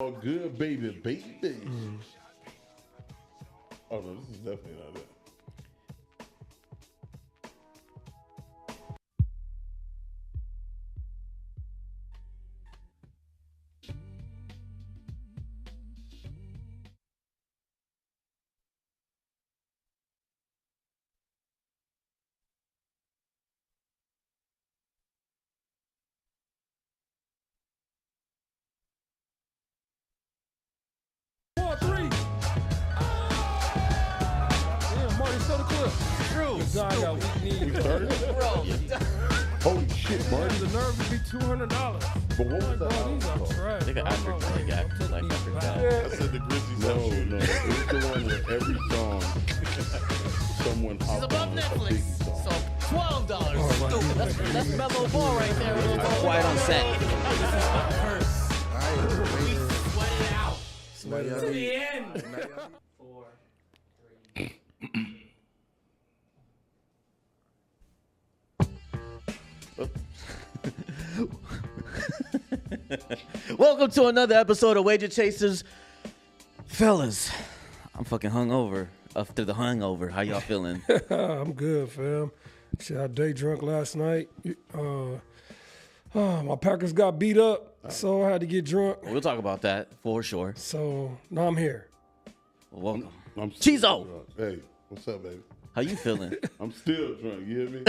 Oh, good baby. Oh no, this is definitely not it. God got weak knees. We started? Holy shit, Marty. The nerve would be $200. But what was that album called? Trash, They got bro. African, like African. I said the Grizzlies No, have no. It was the one where every song someone It's hopped above on a Netflix, Biggie song. so $12. That's mellow ball right there. Quiet on set. Sweat it out. Sweat it To out. the end. 4, 3. Welcome to another episode of Wager Chasers. Fellas, I'm fucking hungover. After the hangover, how y'all feeling? I'm good, fam. Shit, I day drunk last night. My Packers got beat up, so I had to get drunk. We'll talk about that for sure. So now I'm here. Welcome. I'm still Chizo, drunk. Hey, what's up, baby? how you feeling? I'm still drunk. You hear me?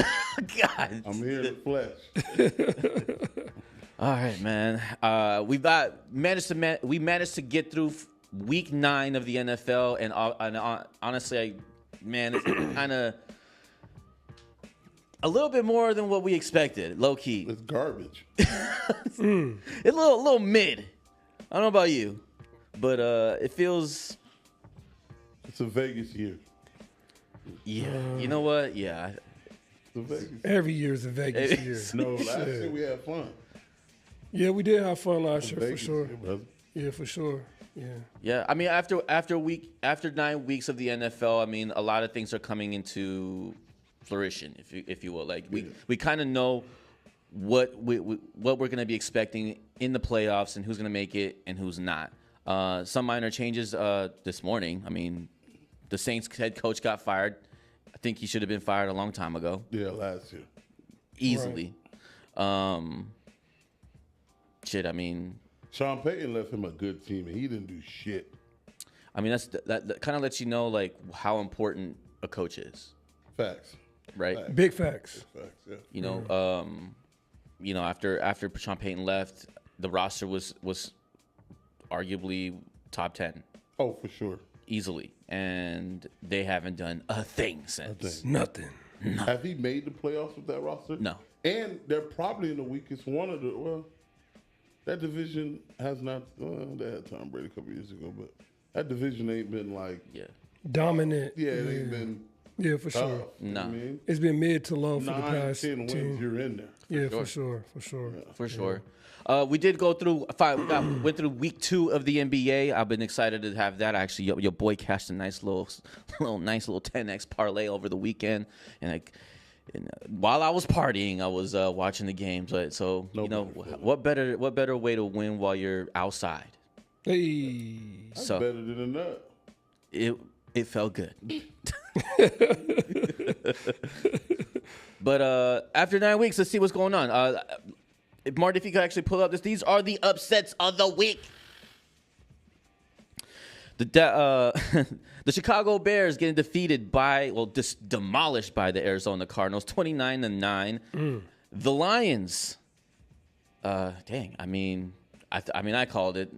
God. I'm here in the flesh. All right, man. We managed to get through week 9 of the NFL, and honestly, it's kind of a little bit more than what we expected, low key. It's garbage. It's a little mid. I don't know about you, but it feels. It's a Vegas year. Yeah, you know what? Yeah, It's a Vegas year. Every year's a Vegas It year. is. No, last year we had fun. Yeah, we did have fun last year for Vegas sure. year, brother. Yeah, for sure. Yeah. yeah. I mean, after 9 weeks of the NFL, I mean, a lot of things are coming into fruition, if you will. Like we kind of know what we're going to be expecting in the playoffs and who's going to make it and who's not. Some minor changes this morning. I mean, the Saints head coach got fired. I think he should have been fired a long time ago, Yeah, last year. easily. Shit, I mean, Sean Payton left him a good team, and he didn't do shit. I mean that kind of lets you know like how important a coach is, Facts. right? Facts. Big facts. Facts, yeah. You know, after Sean Payton left, the roster was arguably top 10 Oh, for sure. easily, and they haven't done a thing since. Nothing. Have he made the playoffs with that roster? No. And they're probably in the weakest one of the. Well, that division has not. They had Tom Brady a couple years ago, but that division ain't been like. Yeah, Dominant. Yeah, it ain't been. Yeah, for Tough, sure. you know what I mean? It's been mid to low for the 9, past 10 wins, 10. you're in there. Yeah, for sure. For sure. for sure. We did go through went through week 2 of the NBA. I've been excited to have that. Actually, your boy cashed a nice little 10x parlay over the weekend, and while I was partying, I was watching the games. So what better way to win while you're outside? Hey. That's So better than that. it felt good. But after 9 weeks, let's see what's going on. Marty, if you could actually pull up this, these are the upsets of the week. The Chicago Bears getting defeated demolished by the Arizona Cardinals, 29-9. The Lions, I called it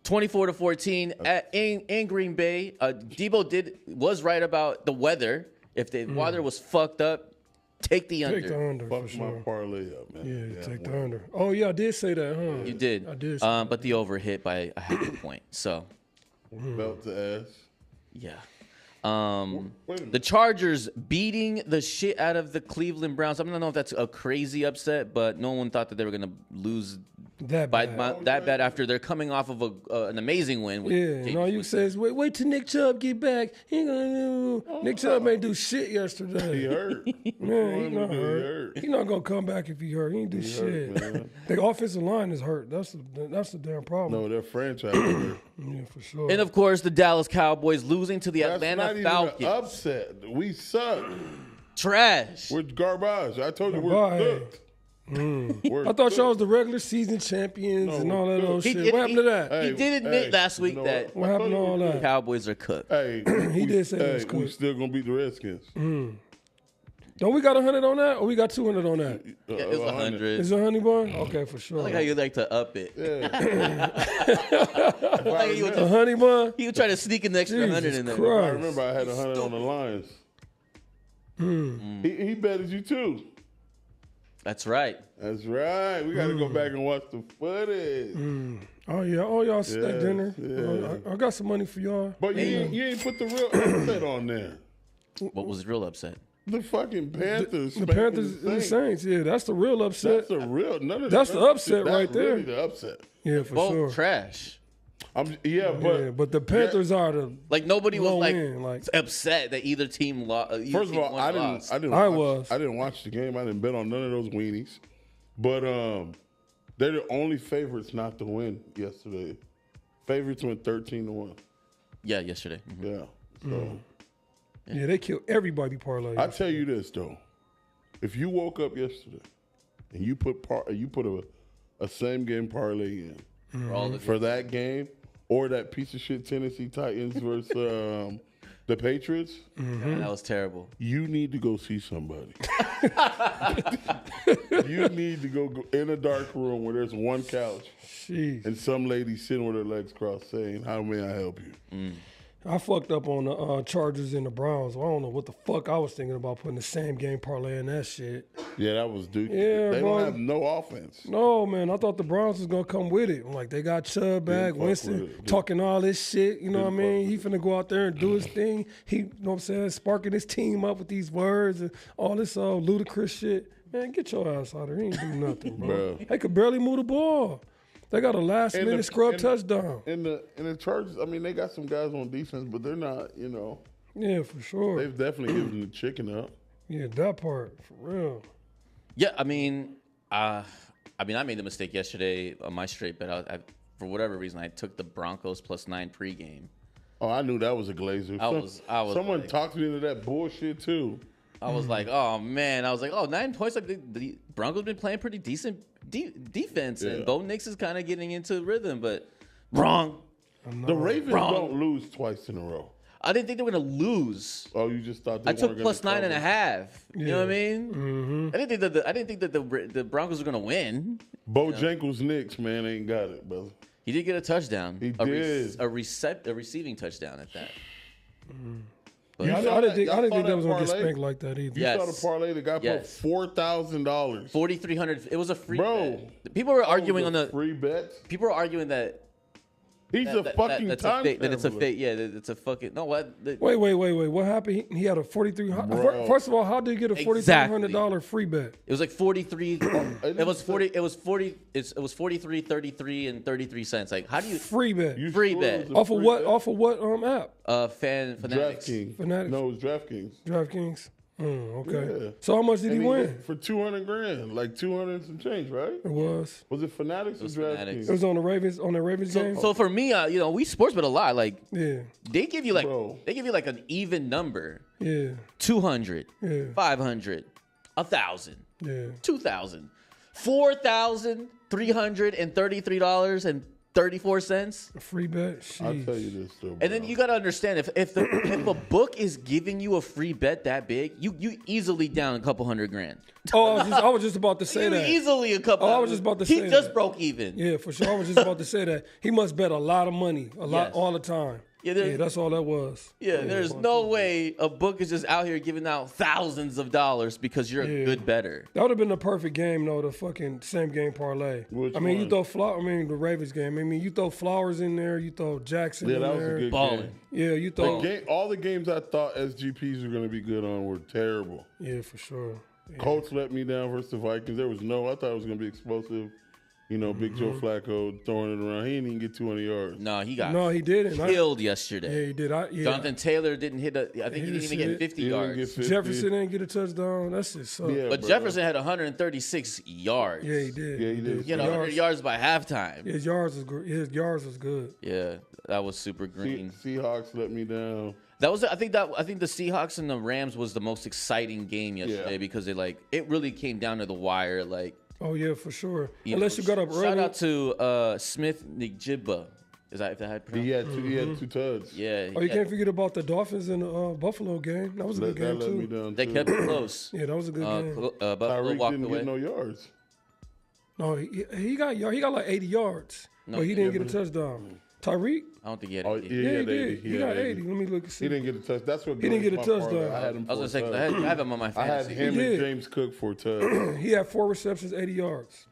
24-14 in Green Bay. Debo was right about the weather. If the weather was fucked up, take the under. Take the under, for Fuck sure. my parlay up, man. Yeah, take the under. Oh, yeah, I did say that, huh? You did. I did. But the over hit by a half a point. So, Belt to ass. yeah. Wait a minute. The Chargers beating the shit out of the Cleveland Browns. I don't know if that's a crazy upset, but no one thought that they were going to lose That by bad. that bad after they're coming off of an amazing win. With Yeah, and all you say is wait till Nick Chubb get back. He ain't gonna do. Nick Chubb ain't do shit He yesterday. hurt. Man, he He not hurt. hurt. He not gonna come back if he hurt. He ain't do shit. man. The offensive line is hurt. That's the damn problem. No, their franchise hurt. Yeah, for sure. And of course, the Dallas Cowboys losing to the That's Atlanta not even Falcons. an upset. We suck. Trash. We're garbage. I told you we're Garbage. cooked. We're I thought y'all was cooked. the regular season champions No, and all we're that good. old He shit. did- What happened to that? Hey, He did admit hey, last week you know that What I happened to told you all we're that? good. Cowboys are cooked. Hey, He did say it was we cooked. still gonna beat the Redskins. Don't we got 100 on that, or we got 200 on that? Yeah, it was 100. Is it 100 bar? Okay, for sure. I like how you like to up it. Like he was- a honey bun? He was trying to sneak an extra 100 in there. Jesus Christ. I remember I had 100 on the Lions. He betted you too. That's right. That's right. We got to go back and watch the footage. Oh yeah, all y'all steak Yes, dinner. yeah. I got some money for y'all. But you ain't put the real upset on there. What was real upset? The fucking Panthers. The spanking Panthers and the Saints. Yeah, that's the real upset. That's the real. None of That's that the upset that's right there. Really the upset. Yeah, for Both sure. trash. Yeah, but Yeah, but the Panthers are the. Like nobody was Low like, end, like- upset that either team lost. first of all, I didn't watch the game. I didn't bet on none of those weenies. But they're the only favorites not to win yesterday. Favorites went 13-1. Yeah, yesterday. Mhm. Yeah. So Yeah, they killed everybody parlay. I tell you this though, if you woke up yesterday and you put a same game parlay in For all the for that game or that piece of shit Tennessee Titans versus the Patriots, Man, that was terrible. you need to go see somebody. You need to go in a dark room where there's one couch Jeez. and some lady sitting with her legs crossed saying, "How may I help you?" I fucked up on the Chargers and the Browns. I don't know what the fuck I was thinking about putting the same game parlay in that shit. Yeah, that was Duke. Yeah, they bro. don't have no offense. No, man, I thought the Browns was gonna come with it. I'm like, they got Chubb back, fuck with Winston it. talking all this shit. You know what I Didn't mean? fuck He finna go out there and do his thing. He, you know what I'm saying, sparking his team up with these words and all this ludicrous shit. Man, get your ass out of there. He ain't do nothing, bro. Bro. They could barely move the ball. They got a last And minute the- scrub and- touchdown. In the Chargers, I mean, they got some guys on defense, but they're not. You know, Yeah, for sure. they've definitely given the chicken up. Yeah, that part for real. Yeah, I mean, I made the mistake yesterday on my straight bet. I for whatever reason, I took the Broncos +9 pregame. Oh, I knew that was a glazer. I was Someone like- talked me into that bullshit too. I was like, oh man, I was like, 9 points. Like the Broncos been playing pretty decent defense, Yeah. and Bo Nix is kind of getting into rhythm, but wrong. The Ravens Wrong. don't lose twice in a row. I didn't think they were gonna lose. Oh, you just thought they I took weren't gonna +9.5. cover. You know what I mean? I didn't think that the Broncos were gonna win. Bojangles Knicks, man, ain't got it, brother. He did get a touchdown. He a did. a receiving touchdown at that. Yeah, I saw didn't think y'all saw that was gonna get parlay? spanked like that either. You Yeah. saw Yes. the parlay. The guy Yes. put $4,000. 4,300. It was a free Bro. bet. People were arguing on the. free bets. People were arguing that. He's a fucking that's time a fake. That it's a traveler. fake. Yeah, that it's a fucking. No, what? Wait. What happened? He had a 43. Bro. First of all, how did he get a $4,300 free bet? It was like 43. it was say- 40. It was 40. It was 43, 33, and 33 cents. Like, how do you? Free bet. You Free sure bet. it was a Off of free what? bet? Off of what app? Fanatics. DraftKings. Fanatics. No, it was DraftKings. DraftKings. Okay. Yeah. So how much did he And win? for 200 grand, like 200 and some change, right? It was. Was it Fanatics was or DraftKings? Fanatics. It was on the Ravens game. So for me, we sports bet a lot. Like Yeah. they give you like Bro. an even number. Yeah. 200, Yeah. 500, 1,000, Yeah. 2,000, $4,333.34. A free bet. I'll Jeez. tell you this though. And then you gotta understand if a book is giving you a free bet that big, you easily down a couple $100,000. Oh, I was just about to say You that. easily a couple. Oh, I was just about to he say just that. broke even. Yeah, for sure. I was just about to say that. He must bet a lot of money, Yes. all the time. Yeah, that's all that was. Yeah, there's no way a book is just out here giving out thousands of dollars because you're a good bettor. That would have been the perfect game, though. The fucking same game parlay. Which I mean, one? you throw the Ravens game. I mean, you throw Flowers in there. You throw Jackson in that was there. a good Balling. game. Yeah, you throw. All the games I thought SGPs were going to be good on were terrible. Yeah, for sure. Yeah. Colts let me down versus the Vikings. I thought it was going to be explosive. You know, Big Joe Flacco throwing it around. He didn't even get 200 yards. No, he got No, he didn't. killed yesterday. Yeah, he did. Jonathan Taylor didn't hit I think he didn't even get 50 He didn't yards. get 50. Jefferson didn't get a touchdown. That's just so. Yeah, But bro. Jefferson had 136 yards. Yeah, he did. Yeah, he did. He had 100 yards by halftime. His yards was good. Yeah, that was super green. Seahawks let me down. That was I think the Seahawks and the Rams was the most exciting game yesterday because it really came down to the wire. Oh yeah, for sure. You Unless know, you got up early. Shout out to Smith Njigba. Is that if that had He had two tuds. Yeah. Oh, you can't forget about the Dolphins and the Buffalo game. That was a good game That let me too. down They too. kept it close. Yeah, that was a good game. Buffalo Tyreek walked didn't away. get no yards. No, he got like 80 yards, but he didn't get a touchdown. Tyreek? I don't think he had Oh, it. yeah, Yeah, he had 80. did. He got 80. Let me look and see. He didn't get a touch. That's what He didn't get a goes to my touchdown. parlay. I had him I was for gonna a say touch. I have him on my I had fantasy. him did. and James Cook for a touch. He had 4 receptions, 80 yards.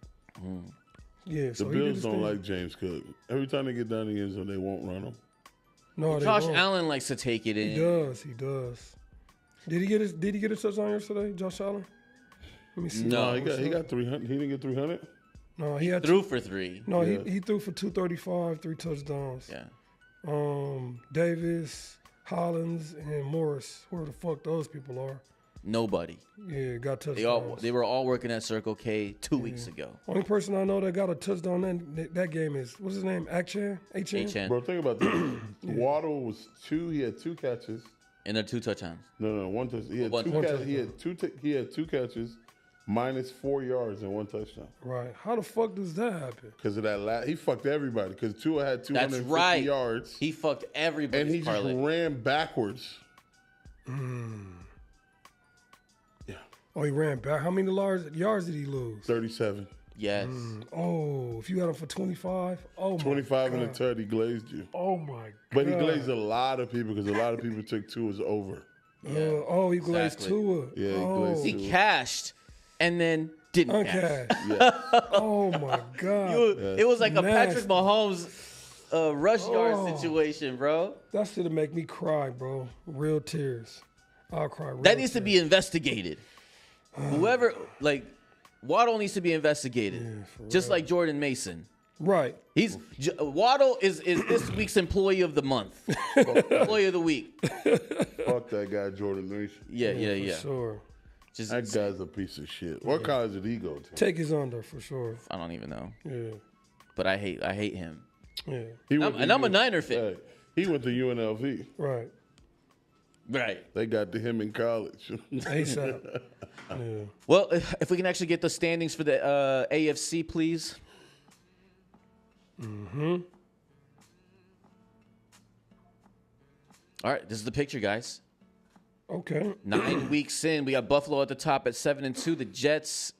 Yeah, The so he did Bills his don't thing. like James Cook. Every time they get down the end zone, they won't run him. No, they Josh won't. Allen likes to take it in. He does. Did he get a touchdown yesterday, Josh Allen? Let me see. No, he got 300. He didn't get 300. No, he had Threw for 3. No, Yeah. he threw for 235, 3 touchdowns. Yeah. Davis, Hollins, and Morris. Where the fuck those people are? Nobody. Yeah, got touchdowns. They were all working at Circle K 2 weeks ago. Only person I know that got a touchdown that game is what's his name? Achan? HN. Bro, think about this. Waddle was 2. He had 2 catches. And they're 2 touchdowns. No, 1 touchdown. He had One 2 touchdown. catches. He had 2 catches, minus 4 yards and 1 touchdown. Right. How the fuck does that happen? Because of that he fucked everybody. Because Tua had That's 250 right. yards. He fucked everybody. And he just ran backwards. Yeah. Oh, he ran back. How many yards did he lose? 37. Yes. Oh, if you had him for 25, oh my 25 God. and a tut, he glazed you. Oh my But he God. glazed a lot of people because a lot of people took Tua's over. He glazed Exactly. Tua. Yeah, he oh. glazed He cashed and then didn't cash. Uncashed. Yeah. Oh my God. It was like a Nasty. Patrick Mahomes rush yard Oh. situation, bro. That should make me cry, bro. Real tears. I'll cry. Real That needs to tears. be investigated. Whoever, Waddle needs to be investigated. Just like Jordan Mason. Right. Waddle is this week's employee of the month. Employee of the week. Fuck that guy, Jordan Mason. Yeah. For sure. Just, That guy's a piece of shit. What college did he go to? Take his under for sure. I don't even know. Yeah. But I hate him. Yeah. He went I'm to a Niner fan. Hey, he went to UNLV. Right. Right. They got to him in college. ASAP. Yeah. Well, if we can actually get the standings for the AFC, please. All right, this is the picture, guys. Okay. 9 weeks in, we got Buffalo at the top at 7-2. The Jets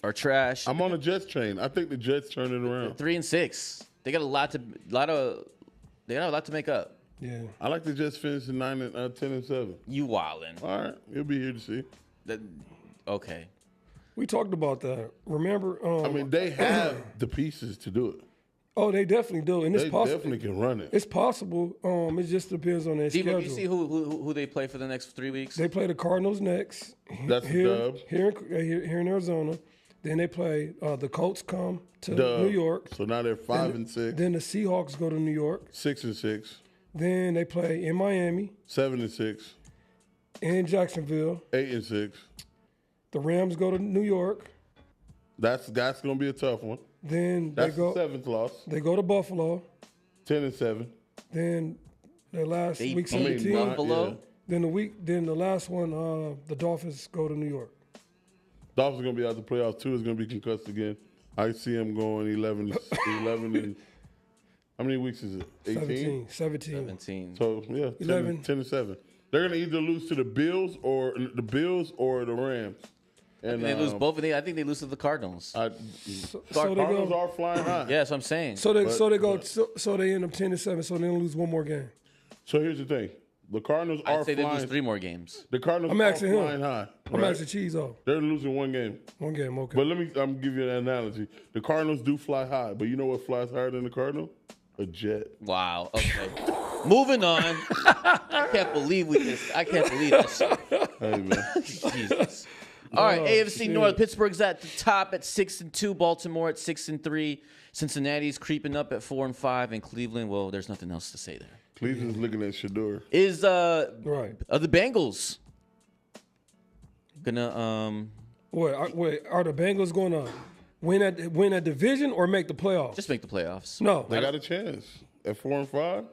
are trash. I'm on the Jets train. I think the Jets turn it around. 3-6. They got a lot to make up. Yeah. I like the Jets finishing 10-7. You wildin'. All right, you'll be here to see. Okay. We talked about that. Remember? I mean, they have the pieces to do it. Oh, they definitely do, and it's They possible. definitely can run it. It's possible. It just depends on their Debo, schedule. do you see who they play for the next 3 weeks? They play the Cardinals next. That's a here, dub. Here in Arizona. Then they play the Colts come to Dub. New York. So now they're 5-6, Then the Seahawks go to New York. 6-6, Then they play in Miami, 7-6, in Jacksonville. 8-6. The Rams go to New York. That's gonna be a tough one. Then That's they go. the 7th loss. They go to Buffalo. 10-7. Then the last They week beat 17. Buffalo. Yeah. Then the last one, the Dolphins go to New York. Dolphins gonna be out the playoffs. Tua is gonna be concussed again. I see him going 11 and how many weeks is it? 18. 17. 17. So yeah, 11. 10-7. They're gonna either lose to the Bills or the Rams. And They lose both of them. I think they lose to the Cardinals. So they Cardinals go. are flying high. Yeah, that's what I'm saying. So they end up 10-7. So they lose one more game. So here's the thing: the Cardinals are I'd say they lose flying. 3 more games. The Cardinals I'm are asking him. flying high. I'm right? asking Cheese off. They're losing one game. One game, okay. But I'm gonna give you an analogy. The Cardinals do fly high, but you know what flies higher than the Cardinal? A jet. Wow. Okay. Moving on. I can't believe that shit. Hey man. Jesus. All right, AFC North. Pittsburgh's at the top at 6-2. Baltimore at 6-3. Cincinnati's creeping up at 4-5, and Cleveland. Well, there's nothing else to say there. Cleveland's looking at Shador. Is right. are the Bengals gonna Wait, are the Bengals going to win a division or make the playoffs? just make the playoffs? No. They got a chance at 4-5.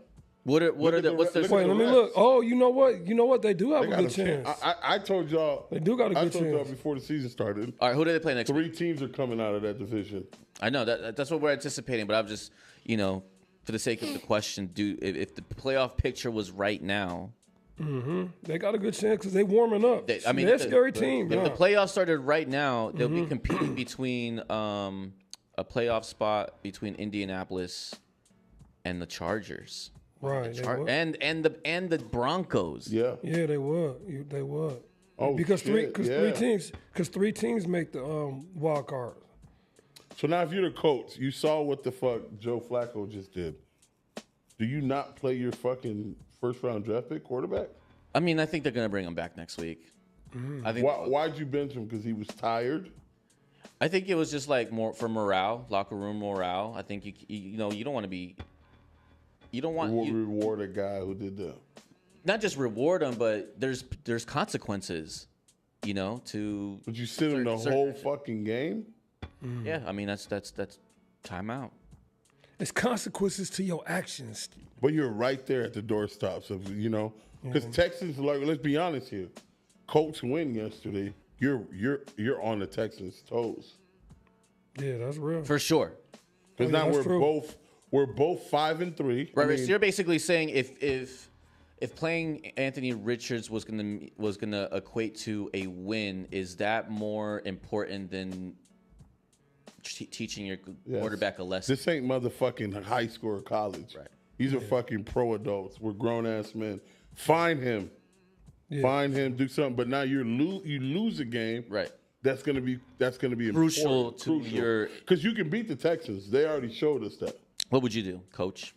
What are what's their look Wait, let me look. Oh, you know what? You know what? They do have They a got good chance. I told y'all. They do got a I good told y'all chance. before the season started. All right, who do they play next week? 3 teams are coming out of that division. I know that's what we're anticipating, but I'm just, for the sake of the question, if the playoff picture was right now, They got a good chance because they warming up. They're They're a scary team. If yeah. the playoffs started right now, they'll be competing between a playoff spot between Indianapolis and the Chargers. Right. They would. And the Broncos. Yeah. Yeah, they would. They would. Oh, because shit, yeah. three teams make the wild card. So now, if you're the coach, you saw what the fuck Joe Flacco just did. Do you not play your fucking first-round draft pick quarterback? I mean, I think they're gonna bring him back next week. I think. Why'd you bench him? Because he was tired. I think it was just like more for morale, locker room morale. I think you don't want to be. You don't want Reward a guy who did that. not just reward them, but there's consequences, to. But you sit him the whole fucking game. Yeah, I mean that's timeout. It's consequences to your actions. But you're right there at the doorstops of because Texans, like, let's be honest here, Colts win yesterday. You're on the Texans' toes Yeah, that's real. For sure. because yeah, now that's true. we're both 5-3. Right, so you're basically saying if playing Anthony Richards was gonna equate to a win, is that more important than teaching your quarterback a lesson? This ain't motherfucking high school or college. Right. These are fucking pro adults. We're grown ass men. Find him. Yeah. Find him. Do something. But now you lose a game. Right. That's gonna be Crucial important. to your- because you can beat the Texans. They already showed us that. What would you do, Coach?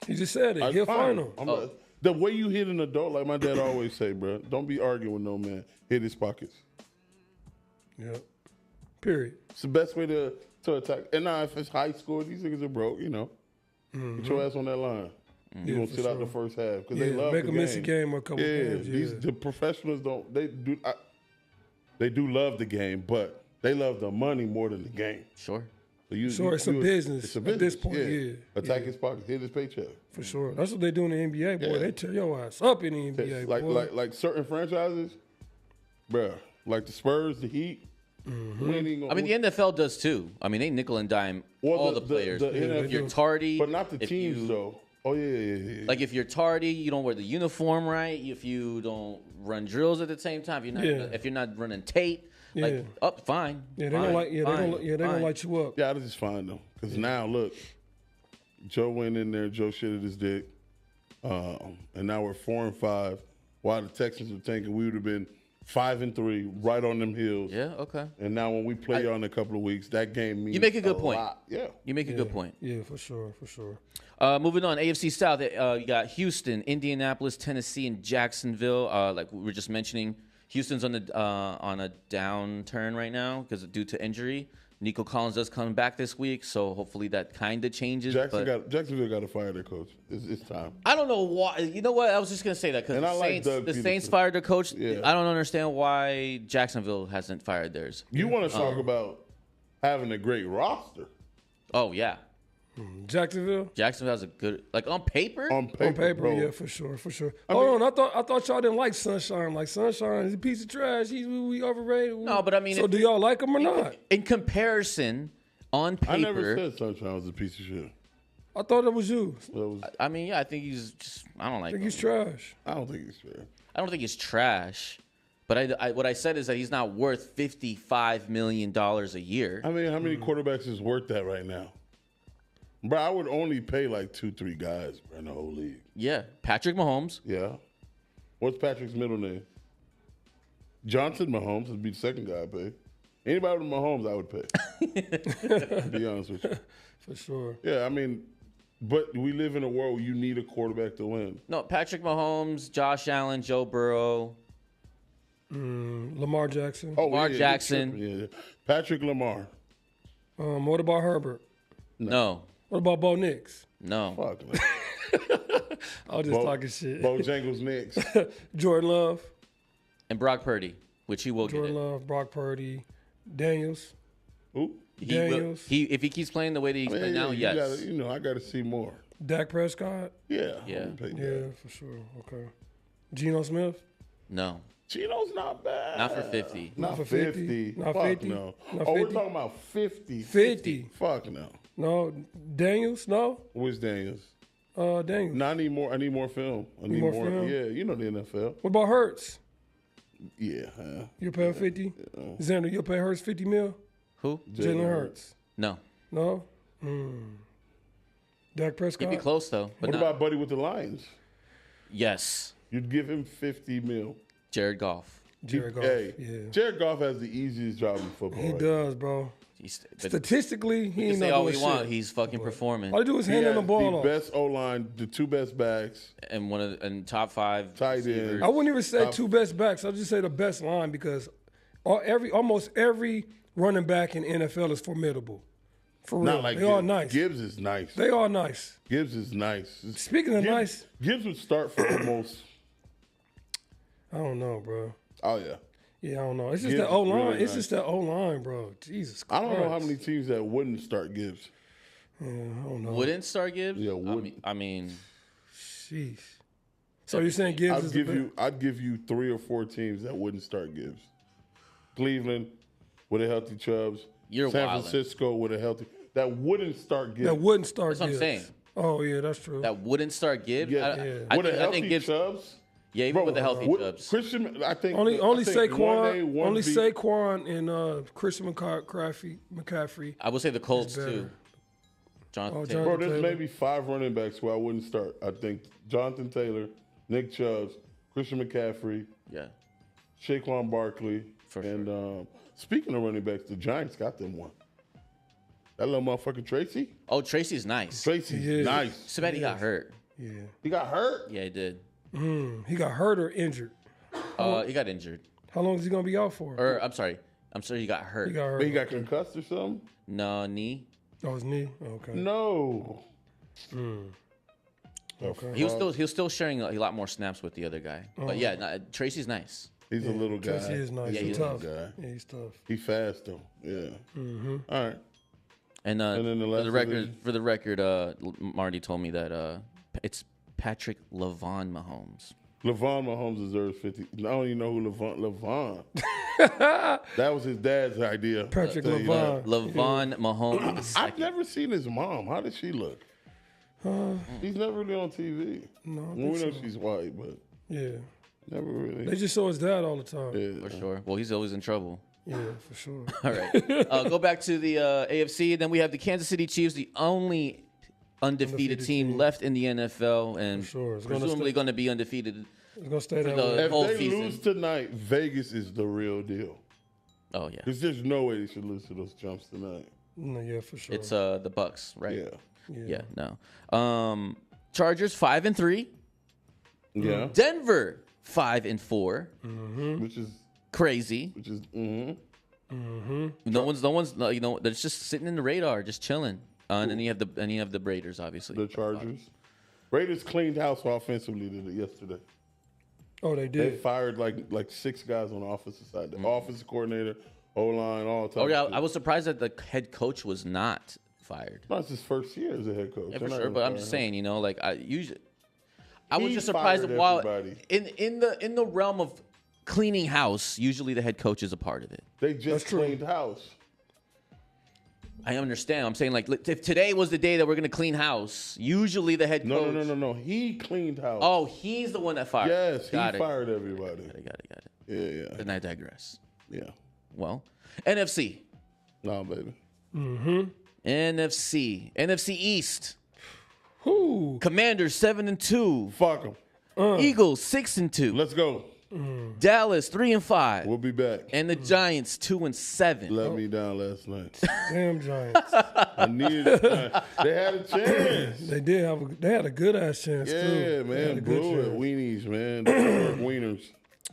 He just said it. He'll find them. The way you hit an adult, like my dad always say, bro, don't be arguing with no man. Hit his pockets. Yeah. Period. It's the best way to attack. And now if it's high school, these niggas are broke, Get your ass on that line. You're going to sit out the first half because they love make the them miss a game or a couple games. Yeah. The professionals don't. They do love the game, but they love the money more than the game. Sure. So it's a business. It's a business At this point, yeah. Attack his pockets, hit his paycheck. For sure. That's what they do in the NBA, boy. Yeah. They tear your ass up in the NBA, boy. Like certain franchises, bruh, like the Spurs, the Heat, winning. I mean, the NFL does too. I mean, they nickel and dime all the players. If you're tardy, but not the teams though. Oh yeah. Like if you're tardy, you don't wear the uniform right. If you don't run drills at the same time, if you're not running tape, fine. Yeah, they don't like. Yeah, they don't light you up. Yeah, I just fine though, because now look, Joe went in there. Joe shitted his dick, and now we're 4-5. While the Texans were thinking we would have been 5-3, right on them heels. Yeah, okay. And now when we play y'all in a couple of weeks, that game means You make a good point. lot. Yeah. You make a good point. Yeah, for sure. Moving on, AFC South, you got Houston, Indianapolis, Tennessee, and Jacksonville. Like we were just mentioning, Houston's on a downturn right now because due to injury. Nico Collins does come back this week, so hopefully that kind of changes. Jacksonville got to fire their coach. It's time. I don't know why. You know what? I was just gonna say that because the Saints fired their coach. Yeah. I don't understand why Jacksonville hasn't fired theirs. You want to talk about having a great roster? Oh yeah, Jacksonville has a good on paper. On paper, bro. yeah, for sure. Hold on, I thought y'all didn't like Sunshine. Like Sunshine is a piece of trash. We overrated. No, but I mean, so do y'all like him or not? In comparison, on paper, I never said Sunshine was a piece of shit. I thought it was you. I mean, yeah, I think he's just. I don't like. I think him. he's trash. I don't think he's fair. I don't think he's trash, but what I said is that he's not worth $55 million a year. I mean, how many quarterbacks is worth that right now? Bro, I would only pay like 2-3 guys in the whole league. Yeah, Patrick Mahomes. Yeah. What's Patrick's middle name? Johnson Mahomes would be the second guy I pay. Anybody with Mahomes, I would pay. To be honest with you. For sure. Yeah, I mean, but we live in a world where you need a quarterback to win. No, Patrick Mahomes, Josh Allen, Joe Burrow. Lamar Jackson. Oh, Lamar yeah, Jackson. Yeah. Patrick Lamar. What about Herbert? No, What about Bo Nix? no. Fuck. Man. I was just talking shit. Bojangles Knicks. Jordan Love. And Brock Purdy, which he will Jordan get. Love, Brock Purdy, Daniels. Who? He will, Daniels. if he keeps playing the way that he's playing now, you yes. gotta, I got to see more. Dak Prescott. Yeah. Yeah. I would pay Yeah, that. for sure. Okay. Geno Smith. No, Gino's not bad. not for 50. Not for 50. 50? Not Fuck 50? no. Not Oh, we're 50? talking about 50. 50. Fuck no. No. Daniels. No. Where's Daniels? Daniels. No, I need more. I need more film. I need more more. film? Yeah, you know the NFL. What about Hurts? Yeah. You'll pay him 50? Xander, you'll pay Hurts 50 mil? Who? Jalen Hurts. No. No? Dak He'd Prescott? be close though. But What not. about Buddy with the Lions? Yes, You'd give him 50 mil. Jared Goff. Jared Goff. Hey, Yeah. Jared Goff has the easiest job in football. He right? does, bro. But Statistically, he you ain't say not all doing we shit. want. He's fucking performing. All he do is He hand has him the ball the off. best O-line, the two best backs. And one of and top 5 Tight end. receivers. I wouldn't even say two best backs. I'll just say the best line because almost every running back in NFL is formidable. For real. Not like they Gibbs. are nice. Gibbs is nice. They are nice. Gibbs is nice. Speaking of nice, Gibbs would start for almost. I don't know, bro. Oh yeah. Yeah, I don't know. It's just Gibbs that O is line. really It's nice. just that O line, bro. Jesus Christ. I don't know how many teams that wouldn't start Gibbs. Yeah, I don't know. Wouldn't start Gibbs? Yeah, I wouldn't. mean, I mean, Sheesh. So you're saying Gibbs is the best? I'd give you 3 or 4 teams that wouldn't start Gibbs. Cleveland with a healthy Chubbs. You're San wildin'. Francisco with a healthy that wouldn't start Gibbs. That wouldn't start That's what I'm Gibbs. saying. Oh yeah, that's true. that wouldn't start Gibbs. Yeah. I, with a think, I healthy think Gibbs. Chubbs. Yeah, even Bro, with the healthy would- Chubbs. Christian, I think only I think one A, Saquon, one only B. Saquon and Christian McCaffrey. I would say the Colts better. too. Jonathan Oh, Taylor. Bro, there's Taylor. maybe 5 running backs who I wouldn't start. I think Jonathan Taylor, Nick Chubbs, Christian McCaffrey, Yeah. Saquon Barkley, For and speaking of running backs, the Giants got them one. That little motherfucker Tracy. Oh, Tracy's nice. Tracy's He is. nice. So bad he got hurt. Yeah. He got hurt. Yeah, he did. He got hurt or injured. He got injured. How long is he gonna be out for? Or I'm sorry. I'm sorry he got hurt. He got hurt. But he got concussed or something. No, knee. Oh, his knee. Okay. No. Okay. He was still sharing a lot more snaps with the other guy. But yeah, no, Tracy's nice. He's a little guy. Tracy is nice. Yeah, he's he's a tough. guy. Yeah, he's tough. He fast though. Yeah. All right. And, then the last for the record, Marty told me that it's Patrick LaVon Mahomes. LeVon Mahomes deserves 50. I don't even know who LeVon. That was his dad's idea. Patrick I'll tell you that. LaVon. LaVon Mahomes the I've second. never seen his mom. How does she look? She's never really on TV. No, I Well, think we know so. she's white, but Yeah. never really. They just show his dad all the time. Yeah. For sure. Well, he's always in trouble. Yeah, for sure. All right. Go back to the AFC. And then we have the Kansas City Chiefs, the only undefeated team left in the NFL, and sure. It's gonna presumably stay- going to be undefeated. It's gonna stay that the- way. If whole they season. lose tonight, Vegas is the real deal. Oh yeah, Because there's no way they should lose to those jumps tonight. No, yeah, for sure. it's the Bucks, right? Yeah. Yeah. No. Chargers 5-3. Yeah. Denver 5-4. Which is Crazy. No one's they're just sitting in the radar, just chilling. And then you have the Raiders, obviously. the Chargers. Raiders cleaned house offensively yesterday. Oh, they They did. fired like 6 guys on the offensive side. The offensive coordinator, O-line, all types Oh yeah, of I was surprised that the head coach was not fired. No, it's his first year as a head coach. Yeah, They're for not sure. gonna But I'm fire just him. saying, I was He just surprised fired at while everybody. in the realm of cleaning house, usually the head coach is a part of it. They just true. cleaned house. I understand. I'm saying like if today was the day that we're gonna clean house, usually the head coach. No. He cleaned house. Oh, he's the one that fired. yes, got he it. fired everybody. Got it. Yeah. And I digress. Yeah. Well, NFC. No, baby. NFC East. Who? Commanders 7-2. Fuck them. Eagles 6-2. Let's go. Dallas 3-5. We'll be back. And the Giants 2-7. Let me down last night. Damn Giants. I needed it. They had a chance. They had a good ass chance too. Yeah, They had a man. good Blew it. chance. Weenies, man. The wieners.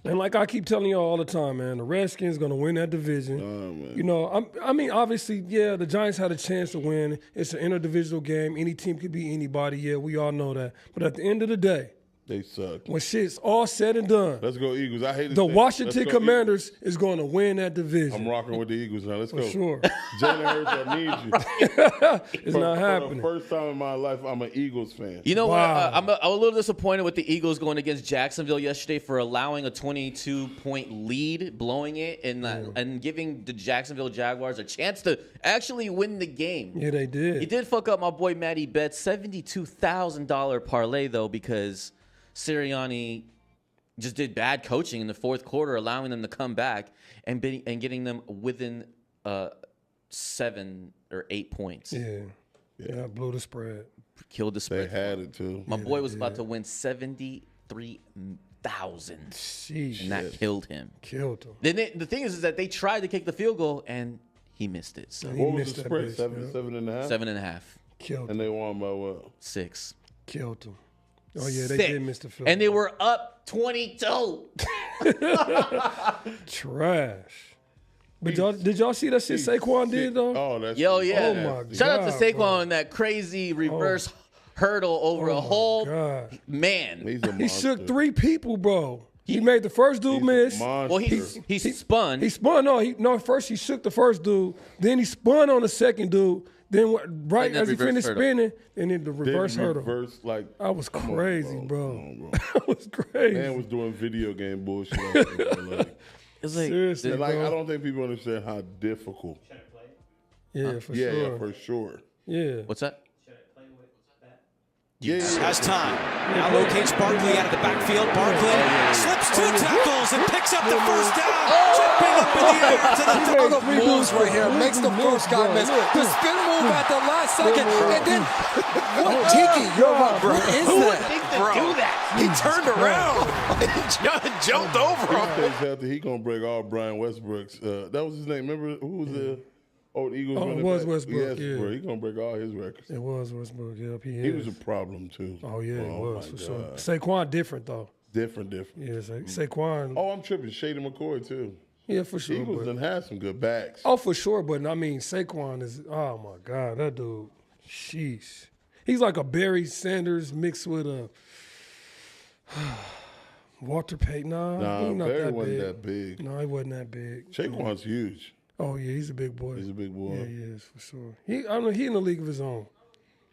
And like I keep telling y'all all the time, man, the Redskins gonna win that division. Man. You know, I mean, obviously, yeah, the Giants had a chance to win. It's an interdivisional game. Any team could beat anybody. Yeah, we all know that. But at the end of the day, They suck. when shit's all said and done, Let's go Eagles. I hate to the say- Washington let's go Commanders is going to win that I'm division. rocking with the Eagles now. Let's For go. sure. Jalen Hurts, I need you. It's not For happening. the first time in my life, I'm an Eagles fan. You know Wow. what? I'm a little disappointed with the Eagles going against Jacksonville yesterday for allowing a 22-point lead, blowing it, and giving the Jacksonville Jaguars a chance to actually win the game. Yeah, they did. He did fuck up my boy Matty Betts' $72,000 parlay, though, because Sirianni just did bad coaching in the fourth quarter, allowing them to come back and getting them within 7 or 8 points. Yeah, blew the spread. Killed the They spread. had it too. My boy was about to win 73,000, Sheesh. and that killed him. Killed him. Then the thing is that they tried to kick the field goal and he missed it. So He What was missed the that spread? bitch, 7.5? 7.5, Killed And him. they won by what? 6. Killed him. Oh, yeah, they Sick. did miss the field. And they were up 22. trash. But did y'all see that shit Saquon did, though? Oh, that's Yo, yeah. Oh, my Shout out to God, Saquon bro. on that crazy reverse hurdle over a whole God. man. He's a monster. He shook 3 people, bro. He made the first dude miss. Monster. Well, he spun. He spun. First he shook the first dude. Then he spun on the second dude. Then right And then as he reverse finished hurdle. spinning, then the reverse Didn't hurdle. reverse, like, That was come on, crazy, bro. Come on, bro. That was crazy. Man was doing video game bullshit. out there, like, It's like, Seriously, and, like, bro. I don't think people understand how difficult. Yeah, for Yeah, sure. yeah, for sure. Yeah. what's that? Yeah, Has time. Now locates Barkley out of the backfield. Barkley slips 2 tackles and picks up the first down. Jumping up in the air to the He third. made Moves right here, makes the first guy miss. The spin move at the last second, and then what Tiki? Yo, what is that? He turned around and jumped over He him. stays healthy. He gonna break all Brian Westbrook's. That was his name. Remember who was the old Eagles? Oh, it running was back? Westbrook, Yes, yeah. bro. He gonna break all his records. It was Westbrook. Yep, He was a problem too. Oh yeah, it was my for sure. God. Saquon different though. Different. Yeah, Saquon. Oh, I'm tripping. Shady McCoy too. Yeah, for sure. Eagles but- done had some good backs. Oh, for sure. But I mean, Saquon is. Oh my God, that dude. Sheesh. He's like a Barry Sanders mixed with a Walter Payton. Nah, he's not Barry that wasn't big. that big. No, he wasn't that big. Saquon's huge. Oh yeah, he's a big boy. He's a big boy. Yeah, he is for sure. I mean, he in the league of his own.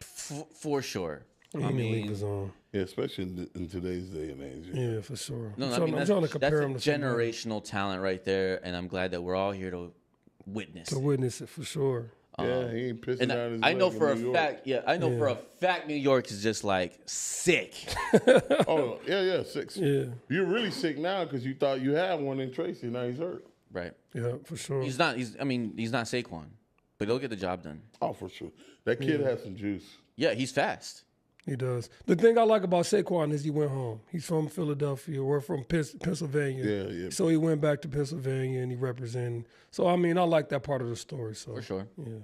For sure. He in the league of his own. Yeah, especially in today's day and age. Yeah, for sure. No, I'm I trying, mean, I'm trying to compare that's him a to somebody generational talent right there, and I'm glad that we're all here to witness. to witness it for sure. Yeah, he ain't pissing And down his I know leg in for a New York. fact, for a fact, New York is just like sick. Oh, yeah, 6. Yeah, You're really sick now because you thought you had one in Tracy. Now he's hurt. Right? yeah, for sure. He's not Saquon, but he'll get the job done. Oh, for sure. That kid has some juice. Yeah, he's fast. He does. The thing I like about Saquon is he went home. He's from Philadelphia. We're from Pennsylvania. Yeah. So he went back to Pennsylvania and he represented. So I mean, I like that part of the story. So For sure. Yeah.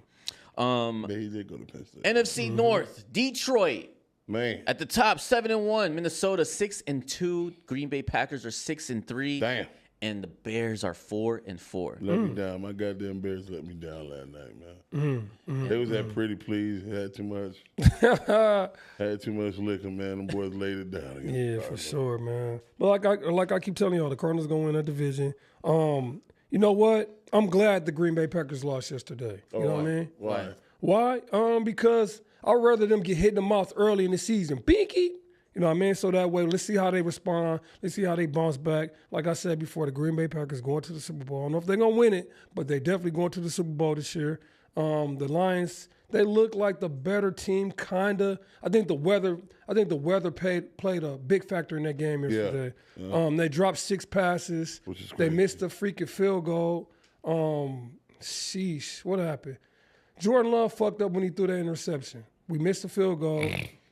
Yeah, he did go to Penn State. NFC North, Detroit Man, at the top, 7-1. Minnesota 6-2. Green Bay Packers are 6-3. damn. And the Bears are 4-4. Let me down. My goddamn Bears let me down last night, man. They was that pretty please. Had too much. Had too much liquor, man. Them boys laid it down. against Yeah, the for Cardinals. sure, man. But like I keep telling y'all, the Cardinals gonna win that division. You know what? I'm glad the Green Bay Packers lost yesterday. You know what I mean? Why? Why? Because I'd rather them get hit in the mouth early in the season. Binky. You know what I mean? So that way, let's see how they respond. Let's see how they bounce back. Like I said before, the Green Bay Packers going to the Super Bowl. I don't know if they're going to win it, but they definitely going to the Super Bowl this year. The Lions, they look like the better team, kind of. I think the weather played a big factor in that game yesterday. They dropped 6 passes. Which is They crazy. missed a freaking field goal. Sheesh, what happened? Jordan Love fucked up when he threw that interception. We missed the field goal.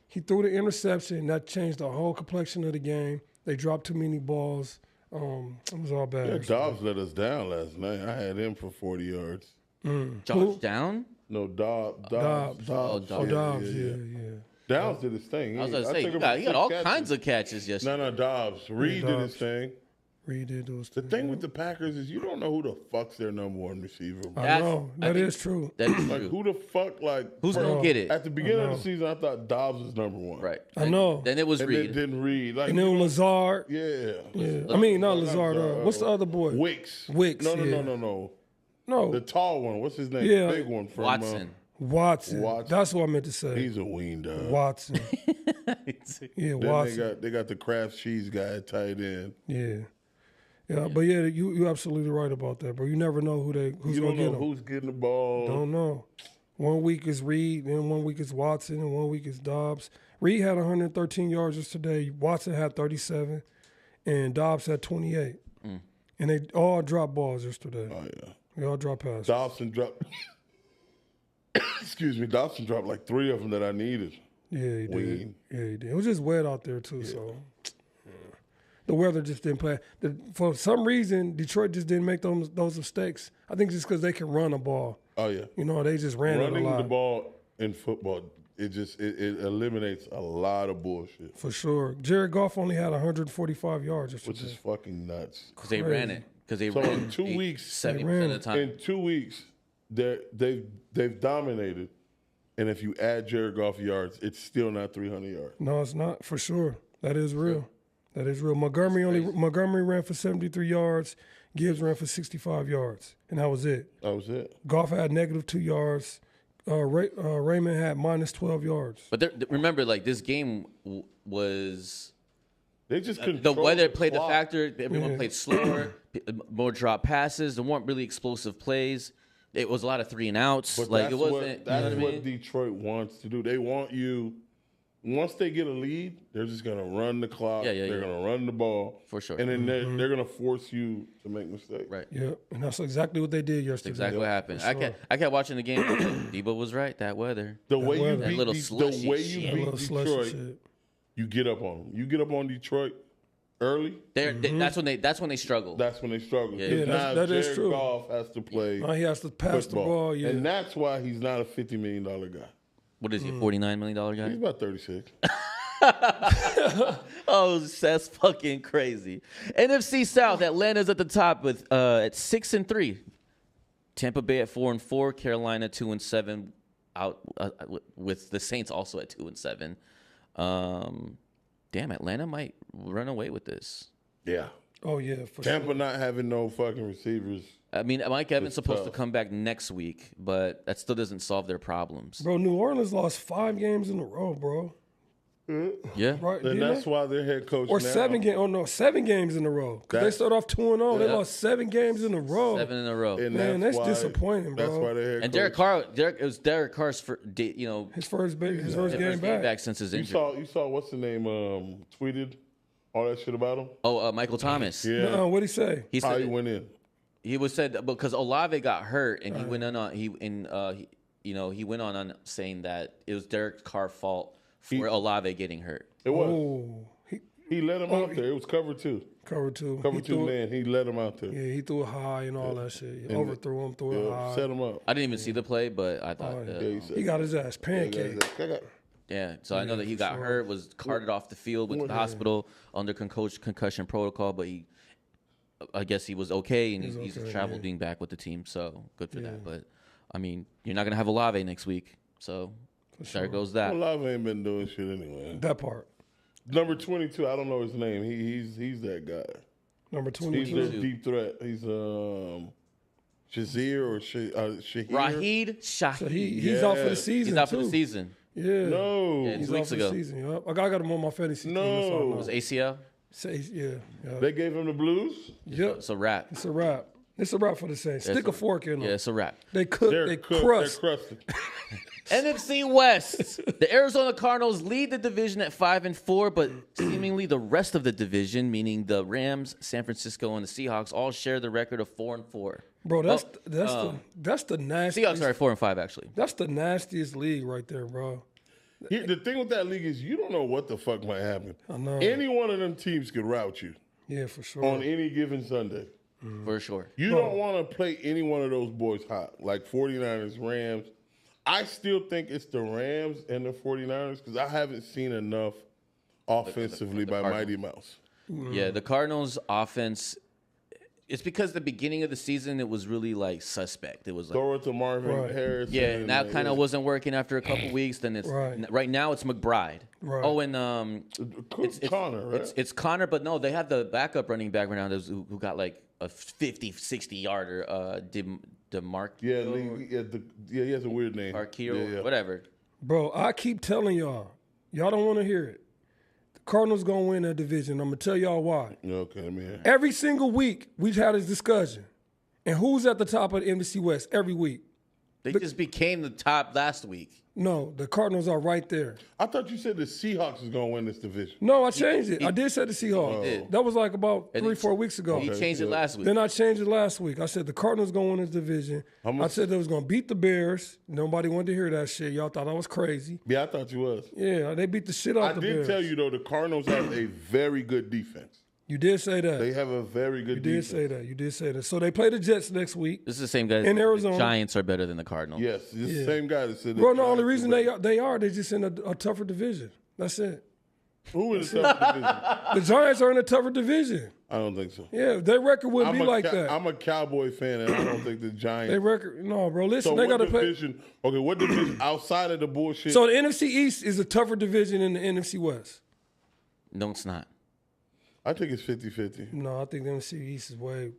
He threw the interception. That changed the whole complexion of the game. They dropped too many balls. It was all bad. Yeah, Dobbs let us down last night. I had him for 40 yards. Josh Down? No, Dobbs. Dobbs. Oh, Dobbs, yeah. Downs did his thing. I was going to say, he got all kinds of catches yesterday. No, Dobbs. Reed did his thing. Reed did those The things. thing with the Packers is you don't know who the fuck's their number one receiver. Bro. I know. That is true. That is Like, true. who the fuck, like... Who's bro, going to get it? At the beginning of the season, I thought Dobbs was number one. Right. I know. Then it was And Reed. then didn't Reed. Like, And then Lazard. yeah. Yeah. I mean, not Lazard. What's the other boy? Wicks. Wicks, No. yeah. The No, tall one. What's his name? Yeah. Big one from... Watson. Watson. Watson. That's what I meant to say. he's a ween dog. Watson. Yeah, Then Watson. they got the Kraft cheese guy at tight end. Yeah. Yeah, but yeah, you're absolutely right about that, bro. You never know who's You gonna don't get know them. who's getting the ball. Don't know. 1 week is Reed, then 1 week is Watson, and 1 week is Dobbs. Reed had 113 yards yesterday. Watson had 37, and Dobbs had 28. And they all dropped balls yesterday. Oh yeah. They all dropped passes. Dobson dropped. Excuse me. Dobson dropped like 3 of them that I needed. Yeah, he did. Ween. Yeah, he did. It was just wet out there too, so yeah. The weather just didn't play. For some reason, Detroit just didn't make those mistakes. I think just because they can run a ball. Oh yeah. You know, they just ran it a Running lot. the ball in football, it eliminates a lot of bullshit, For sure. Jared Goff only had 145 yards yesterday. which is fucking nuts. Because they ran it. Because they So ran in 2 weeks, 70% of the time. In 2 weeks, they've dominated, and if you add Jared Goff yards, it's still not 300 yards. No, it's not, for sure. That is real. That is real. Montgomery ran for 73 yards. Gibbs ran for 65 yards, and that was it. That was it. Goff had -2 yards. Raymond had -12 yards. But remember, like, this game was They just the controlled weather played the clock. factor. Everyone played slower, more drop passes. There weren't really explosive plays. It was a lot of 3 and outs. But Like, that's it wasn't. That's you know what I what mean? Detroit wants to do. They want you. Once they get a lead, they're just gonna run the clock. They're gonna run the ball For sure. and then they're gonna force you to make mistakes. Right. Yeah, and that's exactly what they did yesterday. Exactly what happened. I kept watching the game. Debo was right. That weather. The way you weather. That beat little the slushy way shit. you That beat little slushy Detroit, shit. you get up on them. You get up on Detroit early. That's when they struggle. That's when they struggle. Yeah. Because Yeah, now that is Jared true. Goff has to play He has to pass football, the ball. Yeah, and that's why he's not a $50 million guy. What is he? $49 million He's guy? about 36. Oh, that's fucking crazy. NFC South. Atlanta's at the top with at 6-3. Tampa Bay at 4-4. Carolina 2-7. Out with the Saints also at 2-7. Damn, Atlanta might run away with this. Yeah. Oh yeah, for Tampa sure. not having no fucking receivers. I mean, Mike Evans It's supposed to tough. come back next week, but that still doesn't solve their problems. Bro, New Orleans lost 5 games in a row, bro. Yeah. Right? And didn't that's they? why their head coach Or now, 7 games. Oh no, 7 games in a row. Because they That's- started off 2-0. They Yeah. lost 7 games in a row. 7 in a row. And Man, that's why, disappointing, bro. That's why their head And coach. it was Derek Carr's His first game first game back. back since his You injury. saw what's the name tweeted all that shit about him. Oh, Michael Thomas. Yeah, What'd he say? He how said he went in. he was said because Olave got hurt and he went on he went on saying that it was Derek Carr's fault for Olave getting hurt. It was. Oh, He let him out there. It was cover 2. cover 2. Cover He 2 threw it- man. He let him out there. Yeah, he threw it high and all that shit. He And overthrew him, threw it high. Set him up. I didn't even see the play, but I thought yeah. Yeah, said- He got his ass pancaked. yeah. So I know that he got hurt, was carted off the field, went to the hospital under concussion protocol, but I guess he was okay and he's okay, traveled being back with the team. So good for that. But I mean, you're not gonna have Olave next week, so there goes that. Olave ain't been doing shit anyway. That part. Number 22, I don't know his name. He's that guy. Number He's 22. their deep threat. He's Shazier or Shahir. Raheed Shaheed. He's out for the season. He's out for too. the season. Yeah. No. Yeah, He's 2 weeks out for ago. the season. Yep. I got him on my fantasy team. That's all I No. know. It was ACL. Yeah. They gave him the blues? Yep. It's a wrap. It's a wrap. It's a wrap for the Saints. Stick a fork in them. Yeah, it's a wrap. They cook. They're They cooked. crust. They're crusted. NFC West. The Arizona Cardinals lead the division at 5-4, but seemingly the rest of the division, meaning the Rams, San Francisco, and the Seahawks, all share the record of 4-4. Bro, that's the nastiest. Seahawks are 4-5 actually. That's the nastiest league right there, bro. The thing with that league is you don't know what the fuck might happen. I know. Any one of them teams could rout you Yeah, for sure. on any given Sunday. For sure. You don't want to play any one of those boys hot, like 49ers, Rams. I still think it's the Rams and the 49ers because I haven't seen enough offensively by Mighty Mouse. Yeah, the Cardinals offense, it's because the beginning of the season it was really like suspect. It was like Throw it to Marvin Right. Harris. and that kind of wasn't working after a couple weeks. Then it's Right. now it's McBride. Right. Oh, and it's Connor, right? It's Connor, but no, they have the backup running back right now who got like a 50, 60 yarder. DeMarc. he has a weird name. Arquero, whatever. Bro, I keep telling y'all don't want to hear it. The Cardinals gonna win that division. I'm gonna tell y'all why. Okay, man. Every single week we've had this discussion. And who's at the top of the NFC West every week? They just became the top last week. No, the Cardinals are right there. I thought you said the Seahawks was going to win this division. No, I changed it. I did say the Seahawks. did. That was like about And 3-4 weeks ago. He changed it last week. Then I changed it last week. I said the Cardinals going to win this division. I said they was going to beat the Bears. Nobody wanted to hear that shit. Y'all thought I was crazy. Yeah, I thought you was. Yeah, they beat the shit out I of the did Bears. tell you, though, the Cardinals have a very good defense. You did say that. They have a very good You did defense. say that. You did say that. So they play the Jets next week. This is the same guy. In Arizona. The Giants are better than the Cardinals. Yes, it's the same guy that said Bro, the only reason they are, they're just in a tougher division. That's it. Who in the tough division? The Giants are in a tougher division. I don't think so. Yeah, their record wouldn't be like that. I'm a Cowboy fan, and I don't think the Giants. Their record, no, bro. Listen, So they got what to play. division? Okay, what division outside of the bullshit? So the NFC East is a tougher division than the NFC West. No, it's not. I think it's 50-50. No, I think the NFC East is way.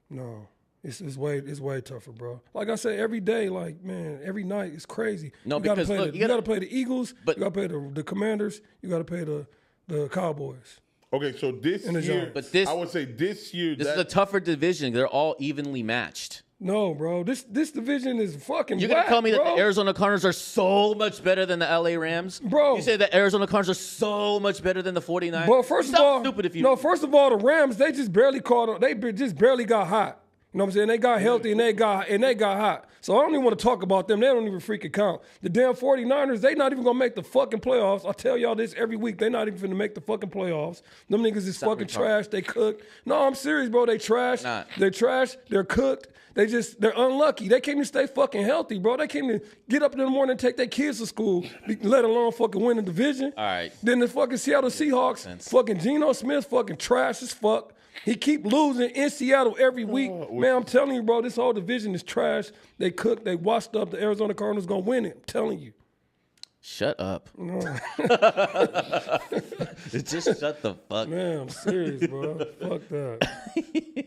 No, it's way tougher, bro. Like I said, every day, like man, every night it's crazy. No, you gotta because, play look, the, you you gotta- got to play the Eagles. but- you got to play the Commanders. You got to play the Cowboys. Okay, so this And the year, Giants. But this- I would say this year, This is a tougher division. They're all evenly matched. No, bro. This division is fucking. You're going to whack, tell me that bro. the Arizona Cardinals are so much better than the LA Rams? Bro. You say that Arizona Cardinals are so much better than the 49ers? Well, first You of sound all, stupid if you first of all, the Rams they just barely caught. Just barely got hot. You know what I'm saying? They got healthy and they got hot. So I don't even want to talk about them. They don't even freaking count. The damn 49ers, they not even gonna make the fucking playoffs. I tell y'all this every week. They not even finna make the fucking playoffs. Them niggas is fucking trash. They cooked. No, I'm serious, bro. They trash. Not. They're trash. They're cooked. They're unlucky. They can't even stay fucking healthy, bro. They can't even get up in the morning and take their kids to school, let alone fucking win the division. All right. Then the fucking Seattle Seahawks, fucking Geno Smith, fucking trash as fuck. He keep losing in Seattle every week. Man, I'm telling you, bro, this whole division is trash. They cooked. They washed up. The Arizona Cardinals gonna win it. I'm telling you. Shut up. Just shut the fuck. Man, I'm serious, bro. Fuck that.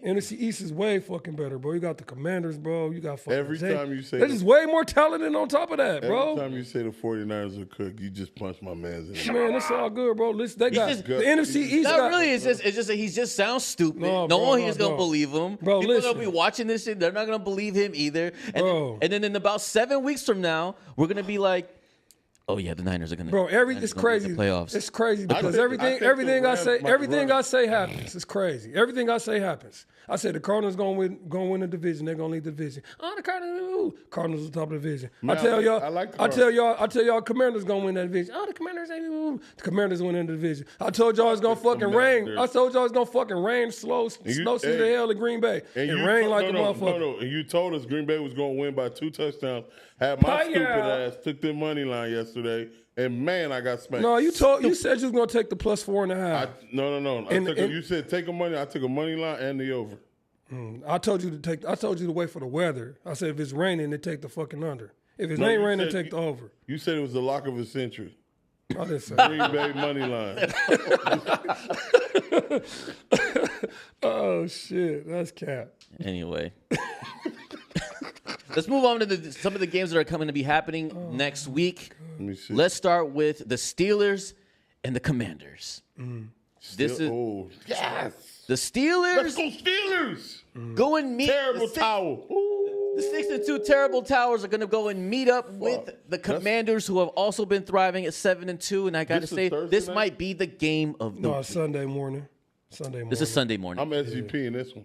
NFC East is way fucking better, bro. You got the Commanders, bro. You got fucking Every time you say they're just way more talented on top of that, bro. Every time you say the 49ers are cooked, you just punch my man's in the Man, it's all good, bro. Listen, they got just- the NFC East. Not got, really. It's just that he just sounds stupid. No, No, bro, one no, here's gonna no. believe him. Bro, People are listen. gonna be watching this shit. They're not gonna believe him either. Bro. And then in about 7 weeks from now, we're gonna be like, oh yeah, the Niners are gonna. Bro, Niners it's gonna make crazy. the playoffs. It's crazy because think- I everything think everything the I Rams say might everything run I it. say happens. It's crazy. Everything I say happens. I said the Cardinals gonna win the division. They're gonna lead the division. Oh, the Cardinals on top of the division. Man, I tell y'all. I like the I tell y'all. Commanders gonna win that division. Oh, the Commanders ain't. The Commanders win the division. I told y'all it's gonna fucking rain. Commanders. I told y'all it's gonna fucking rain slow you- snow to hey, the hell in Green Bay. It rained like a motherfucker. No. And you told us Green Bay was going to win by 2 touchdowns. Had my Hiya. stupid ass took the money line yesterday, and man, I got smacked. No, you said you was gonna take the plus 4.5. No. And- You said take a money. I took a money line and the over. I told you to wait for the weather. I said if it's raining, then take the fucking under. If it No, ain't you raining, said take the over. You said it was the lock of a century. I didn't say. Green Bay money line. Oh shit, that's cap. Anyway. Let's move on to some of the games that are coming to be happening next week. Let me see. Let's start with the Steelers and the Commanders. This is Oh, yes. the Steelers Let's go Steelers. go and meet Terrible the towel. Ooh. The 6-2 Terrible Towers are going to go and meet up with the Commanders, who have also been thriving at 7-2. And I got to This is say, Thursday this night? might be the game of the No, week. it's Sunday morning. This is Sunday morning. I'm SVP in this one.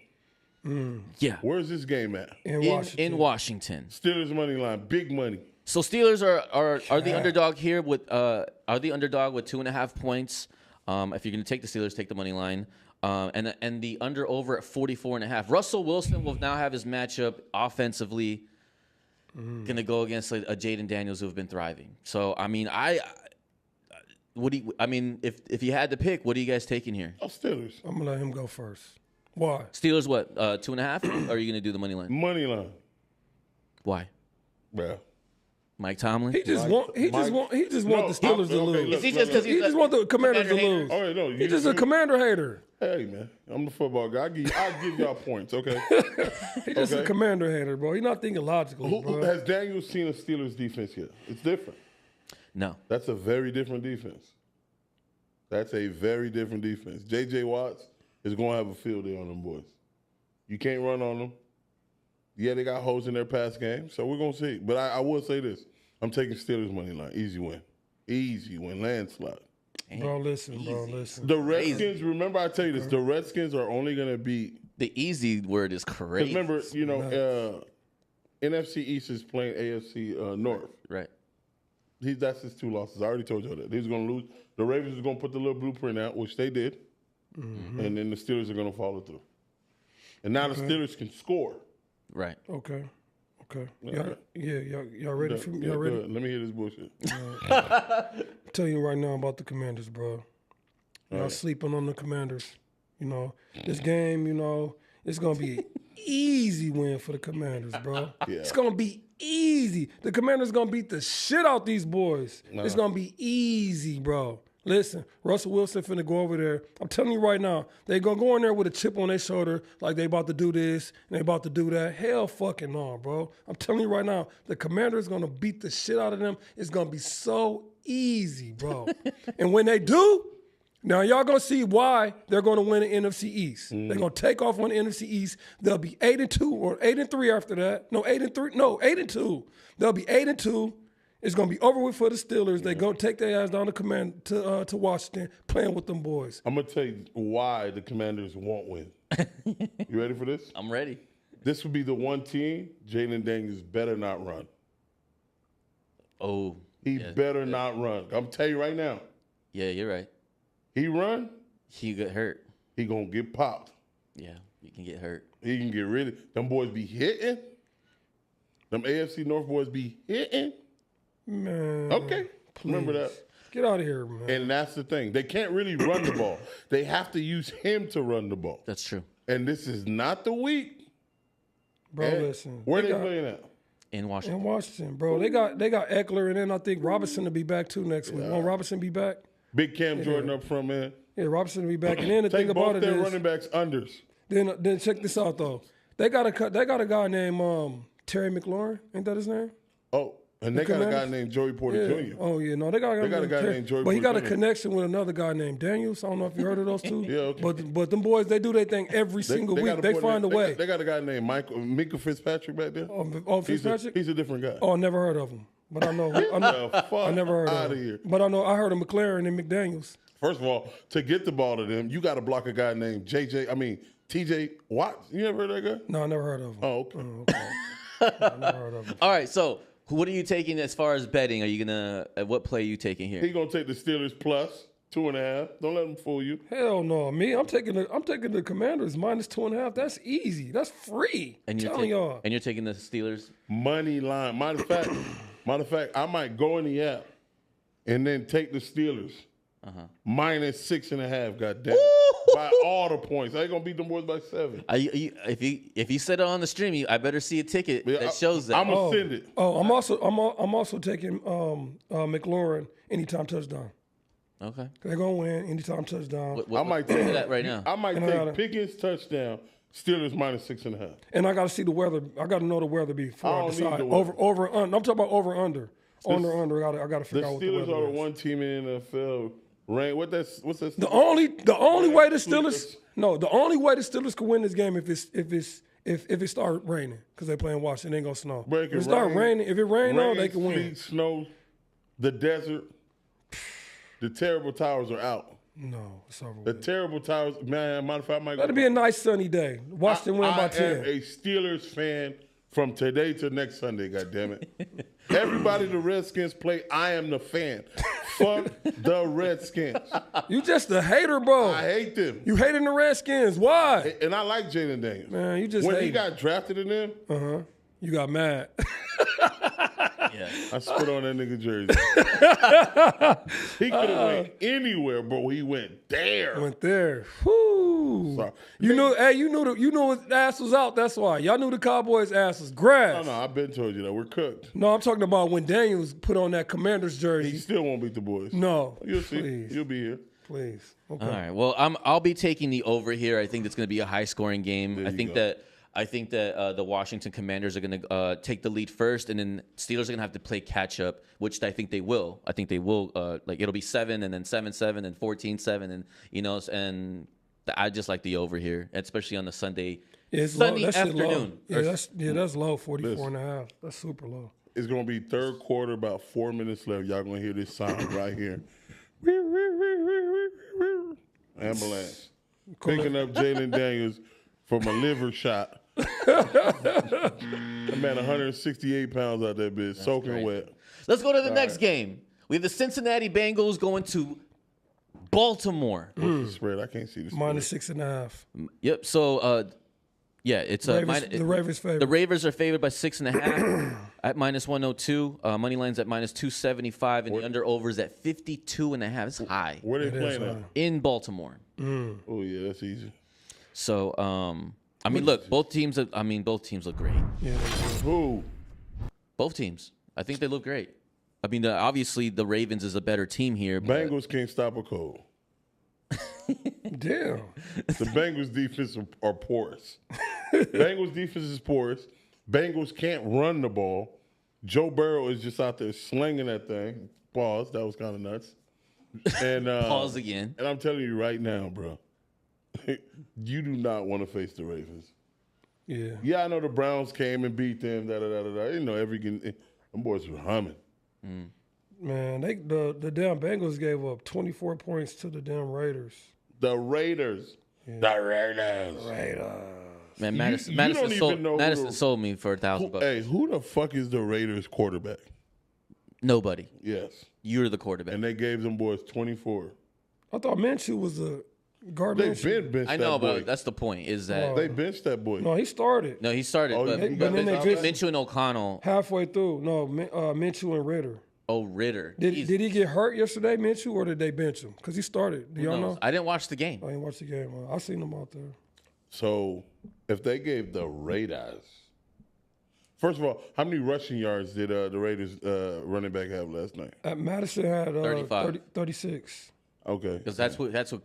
Yeah. Where's this game at? In Washington. Steelers money line, big money. So Steelers are the underdog here with are the underdog with 2.5 points. If you're going to take the Steelers, take the money line. And the under over at 44.5. Russell Wilson will now have his matchup offensively. Going to go against a Jaden Daniels who have been thriving. So I mean, if you had to pick, what are you guys taking here? Oh, Steelers. I'm gonna let him go first. Why? Steelers what? 2.5? Or are you going to do the money line? Money line. Why? Bruh. Mike Tomlin? He just want the Steelers to lose. Is he just because He just want the Commanders to lose. Oh, no. He's just a Commander hater. Hey, man. I'm the football guy. I'll give y'all points, okay? He's just a Commander hater, bro. He's not thinking logically, bro. Has Daniel seen a Steelers defense yet? It's different. No. That's a very different defense. That's a very different defense. J.J. Watts is going to have a field day on them boys. You can't run on them. Yeah, they got holes in their pass game, so we're going to see. But I will say this. I'm taking Steelers money line. Easy win. Easy win. Landslide. Bro, listen. The Redskins, remember I tell you this, the Redskins are only going to beat. The easy word is crazy. Remember, NFC East is playing AFC North. Right. That's his 2 losses. I already told you that. He's going to lose. The Ravens are going to put the little blueprint out, which they did. And then the Steelers are going to follow through. And now the Steelers can score. Right. Okay. Okay. Y'all ready for me? Y'all ready? Let me hear this bullshit. I'm telling you right now about the Commanders, bro. Y'all sleeping on the Commanders. This game, it's going to be an easy win for the Commanders, bro. Yeah. It's going to be easy. The Commanders going to beat the shit out these boys. It's going to be easy, bro. Listen, Russell Wilson finna go over there. I'm telling you right now, they gonna go in there with a chip on their shoulder like they about to do this and they about to do that. Hell fucking no, bro. I'm telling you right now, the Commanders gonna beat the shit out of them. It's gonna be so easy, bro. And when they do, now y'all gonna see why they're gonna win the NFC East. They're gonna take off on the NFC East. They'll be 8-2 or 8-3 after that. No, 8-3. No, 8-2. They'll be 8-2. It's gonna be over with for the Steelers. They go take their ass down to Washington, playing with them boys. I'm gonna tell you why the Commanders won't win. You ready for this? I'm ready. This would be the one team Jalen Daniels better not run. Oh. He better not run. I'm tell you right now. Yeah, you're right. He run, He get hurt. he gonna get popped. Yeah, you can get hurt. He can get rid of them boys be hitting. Them AFC North boys be hitting. Man, Okay. Remember that. get out of here, man. And that's the thing. They can't really run the ball. They have to use him to run the ball. That's true. And this is not the week. Bro, And listen. Where they they got- playing at? In Washington. In Washington, bro. They got Eckler, and then I think Robinson will be back too next week. Won't Robinson be back? Big Cam Jordan up front, man. Yeah, Robinson will be back. And then the thing Take about both it their is, running backs unders. then check this out though. They got a guy named Terry McLaurin. Ain't that his name? Oh, and they got a guy Commanders? named Joey Porter Yeah. Jr. Oh yeah, no, they got a guy Terry- named Joey but he got a Porter Jr. connection with another guy named Daniels. I don't know if you heard of those two. Yeah, okay. But them boys, they do their thing every single week. They find a way. They got a guy named Minka Fitzpatrick back there. Oh, Fitzpatrick? He's a different guy. Oh, never heard of him. But I know. I never heard of Outta him. here. But I heard of McLaren and McDaniels. First of all, to get the ball to them, you got to block a guy named TJ Watt. You ever heard of that guy? No, I never heard of him. Oh, okay. I never heard of him. All right, so what are you taking as far as betting? Are you gonna what play are you taking here? He gonna take the Steelers plus 2.5. Don't let him fool you. Hell no, me. I'm taking the Commanders minus 2.5. That's easy. That's free. And you're telling y'all. and you're taking the Steelers. Money line. Matter of fact, I might go in the app and then take the Steelers minus 6.5. Goddamn, by all the points. I ain't gonna beat them boys by 7. If you said it on the stream, I better see a ticket that shows that. I'm gonna send it. Oh, I'm also taking McLaurin anytime touchdown. Okay. They're gonna win anytime touchdown. I might take take that right now. I might And I take gotta- Pickens touchdown. Steelers minus 6.5. And I got to see the weather. I got to know the weather before I I don't need decide. the weather. Over under. I'm talking about over under. Under. I got to The figure out what the Steelers weather are the is. one team in the NFL. What's that? The only way the Sleep- Steelers the only way the Steelers can win this game if it start raining because they're playing Washington, it ain't gonna snow. Bro, it If can it start rain- raining, if it rain on, they Rain, can win. sleet, snow, the desert. The terrible towers are out. No, it's over The with. terrible Towers, man. Matter of fact, I might That'll be a nice sunny day. Washington win by I 10. am a Steelers fan from today to next Sunday. God damn it! Everybody the Redskins play, I am the fan. Fuck the Redskins. You just a hater, bro. I hate them. You hating the Redskins. Why? And I like Jaden Daniels. Man, you just when he hating. got drafted in them, You got mad. Yeah. I spit on that nigga jersey. He could have went anywhere, but he went there. Went there. Whoo. Sorry. You knew. Hey, you knew his ass was out. That's why y'all knew the Cowboys' ass was grass. No, I've been told you that. We're cooked. No, I'm talking about when Daniels put on that Commander's He jersey. still won't beat the boys. No, You'll see. please, You'll be here. please. Okay. All right. Well, I'll be taking the over here. I think it's going to be a high-scoring game. There I you think go. that the Washington Commanders are going to take the lead first, and then Steelers are going to have to play catch up, which I think they will. I think they will. Like it'll be 7, and then 7-7, and 14-7, and and I just like the over here, especially on the Sunday It's low. sunny That shit low. afternoon. Yeah, that's low. 44 and a half. That's super low. It's going to be third quarter, about 4 minutes left. Y'all going to hear this sound right here. Ambulance. Picking up Jalen Daniels from a liver shot. That man 168 pounds out there, bitch. Soaking crazy. wet. Let's go to the next game. We have the Cincinnati Bengals going to Baltimore. What's the spread? I can't see the spread. Minus 6.5. Yep. So, yeah, it's The Ravens favorite. The Ravens are favored by 6.5 at minus 102. Money line's at minus 275, and the under over is at 52.5. It's high Where they It is playing at? high. in Baltimore. Oh, yeah, that's easy. So, I mean, look, both teams look great. Yeah, Who? Both teams. I think they look great. I mean, obviously the Ravens is a better team here. But Bengals can't stop a cold. damn. The Bengals defense are porous. Bengals defense is porous. Bengals can't run the ball. Joe Burrow is just out there slinging that thing. Pause. That was kind of nuts. And Pause again. And I'm telling you right now, bro, you do not want to face the Ravens. Yeah. Yeah, I know the Browns came and beat them. You know, them boys were humming. Man, the damn Bengals gave up 24 points to the damn Raiders. The Raiders. The Raiders. Man, You Madison, don't Madison, even sold, know who Madison the- sold me for $1,000. Hey, who the fuck is the Raiders quarterback? Nobody. Yes. You're the quarterback. And they gave them boys 24. I thought Minshew was a guard. They Minshew. been benched I know, that boy. but that's the point. Is that They benched that boy. No, he started no? He started, Oh, but, he got then they benched? benched- Minshew and O'Connell. halfway through. No, Minshew and Ritter. Oh, Ritter. Did Jeez, he get hurt yesterday, Minshew, or did they bench him? Because he started. Do who y'all knows? know? I didn't watch the game. I didn't watch the game. I seen him out there. So if they gave the Raiders, first of all, how many rushing yards did the Raiders running back have last night? Madison had 35. 36. Okay. Because that's what So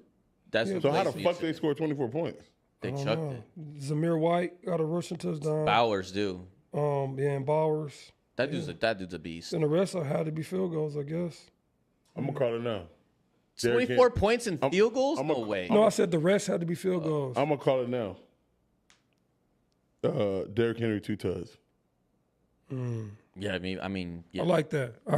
how the plays fuck me. they scored 24 points? They I don't chucked know. it. Zamir White got a rushing touchdown. Bowers do. And Bowers. That dude's a beast. And the rest had to be field goals, I guess. I'm gonna call it now. Derrick 24 Henry- points in field goals? I'm No a- way. No, I said the rest had to be field goals. I'm gonna call it now. Derrick Henry 2 tuds. Yeah, I mean, yeah. I like that. I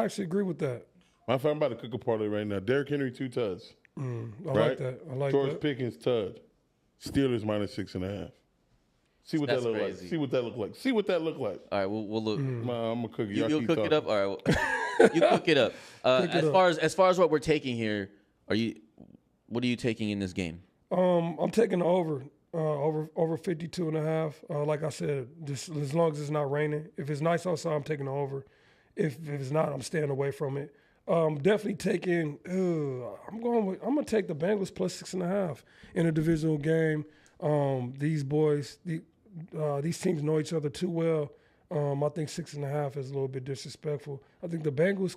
actually agree with that. My friend, I'm about to cook a parlay right now. Derrick Henry 2 tuds. I Right? like that. I like George that. Pickens tud. Steelers minus 6.5. See what That's that look crazy. like. See what that look like. See what that look like. All right, we'll look. I'm gonna cook it. You'll Y'all keep cook it talking. up. All right, you cook it up. As far as what we're taking here, what are you taking in this game? I'm taking the over 52 and a half. Like I said, just as long as it's not raining. If it's nice outside, I'm taking the over. If it's not, I'm staying away from it. Definitely taking. I'm gonna take the Bengals plus 6.5 in a divisional game. These boys, these teams know each other too well. I think 6.5 is a little bit disrespectful. I think the Bengals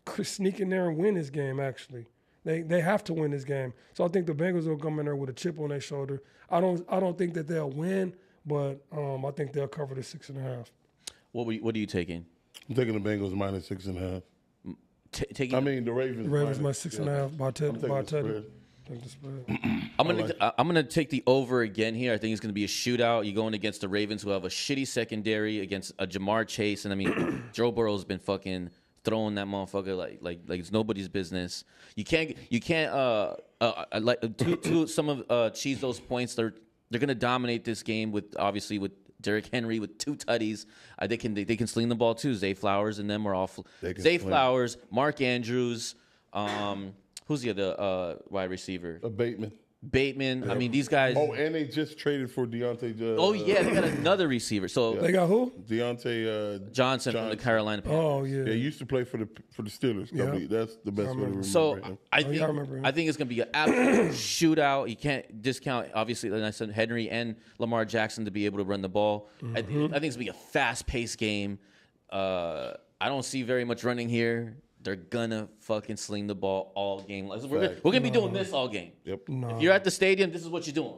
could sneak in there and win this game. Actually, they have to win this game. So I think the Bengals will come in there with a chip on their shoulder. I don't think that they'll win, but I think they'll cover the 6.5. What are you taking? I'm taking the Bengals minus 6.5. Taking. I mean the Ravens. The Ravens minus 6.5 by I'm Teddy. taking By the Teddy. spread. Take the spread. I'm gonna take the over again here. I think it's gonna be a shootout. You're going against the Ravens, who have a shitty secondary against a Jamar Chase, and I mean Joe Burrow's been fucking throwing that motherfucker like it's nobody's business. You can't like to some of Cheese those points. They're gonna dominate this game with Derrick Henry with 2 tutties. They can sling the ball too. Zay Flowers and them are all Zay Flowers, Mark Andrews. Who's the other wide receiver? Bateman. I mean, these guys. Oh, and they just traded for Deontay. Oh yeah, they got another receiver. So They got who? Deontay Johnson from the Carolina Panthers. Oh yeah. Yeah, he used to play for the Steelers. Yeah. That's the best way to remember So him. I remember him. think it's gonna be an absolute shootout. You can't discount obviously, like I said, Henry and Lamar Jackson to be able to run the ball. I think it's gonna be a fast-paced game. I don't see very much running here. They're gonna fucking sling the ball all game. We're gonna be doing this all game. Yep. If you're at the stadium, this is what you're doing.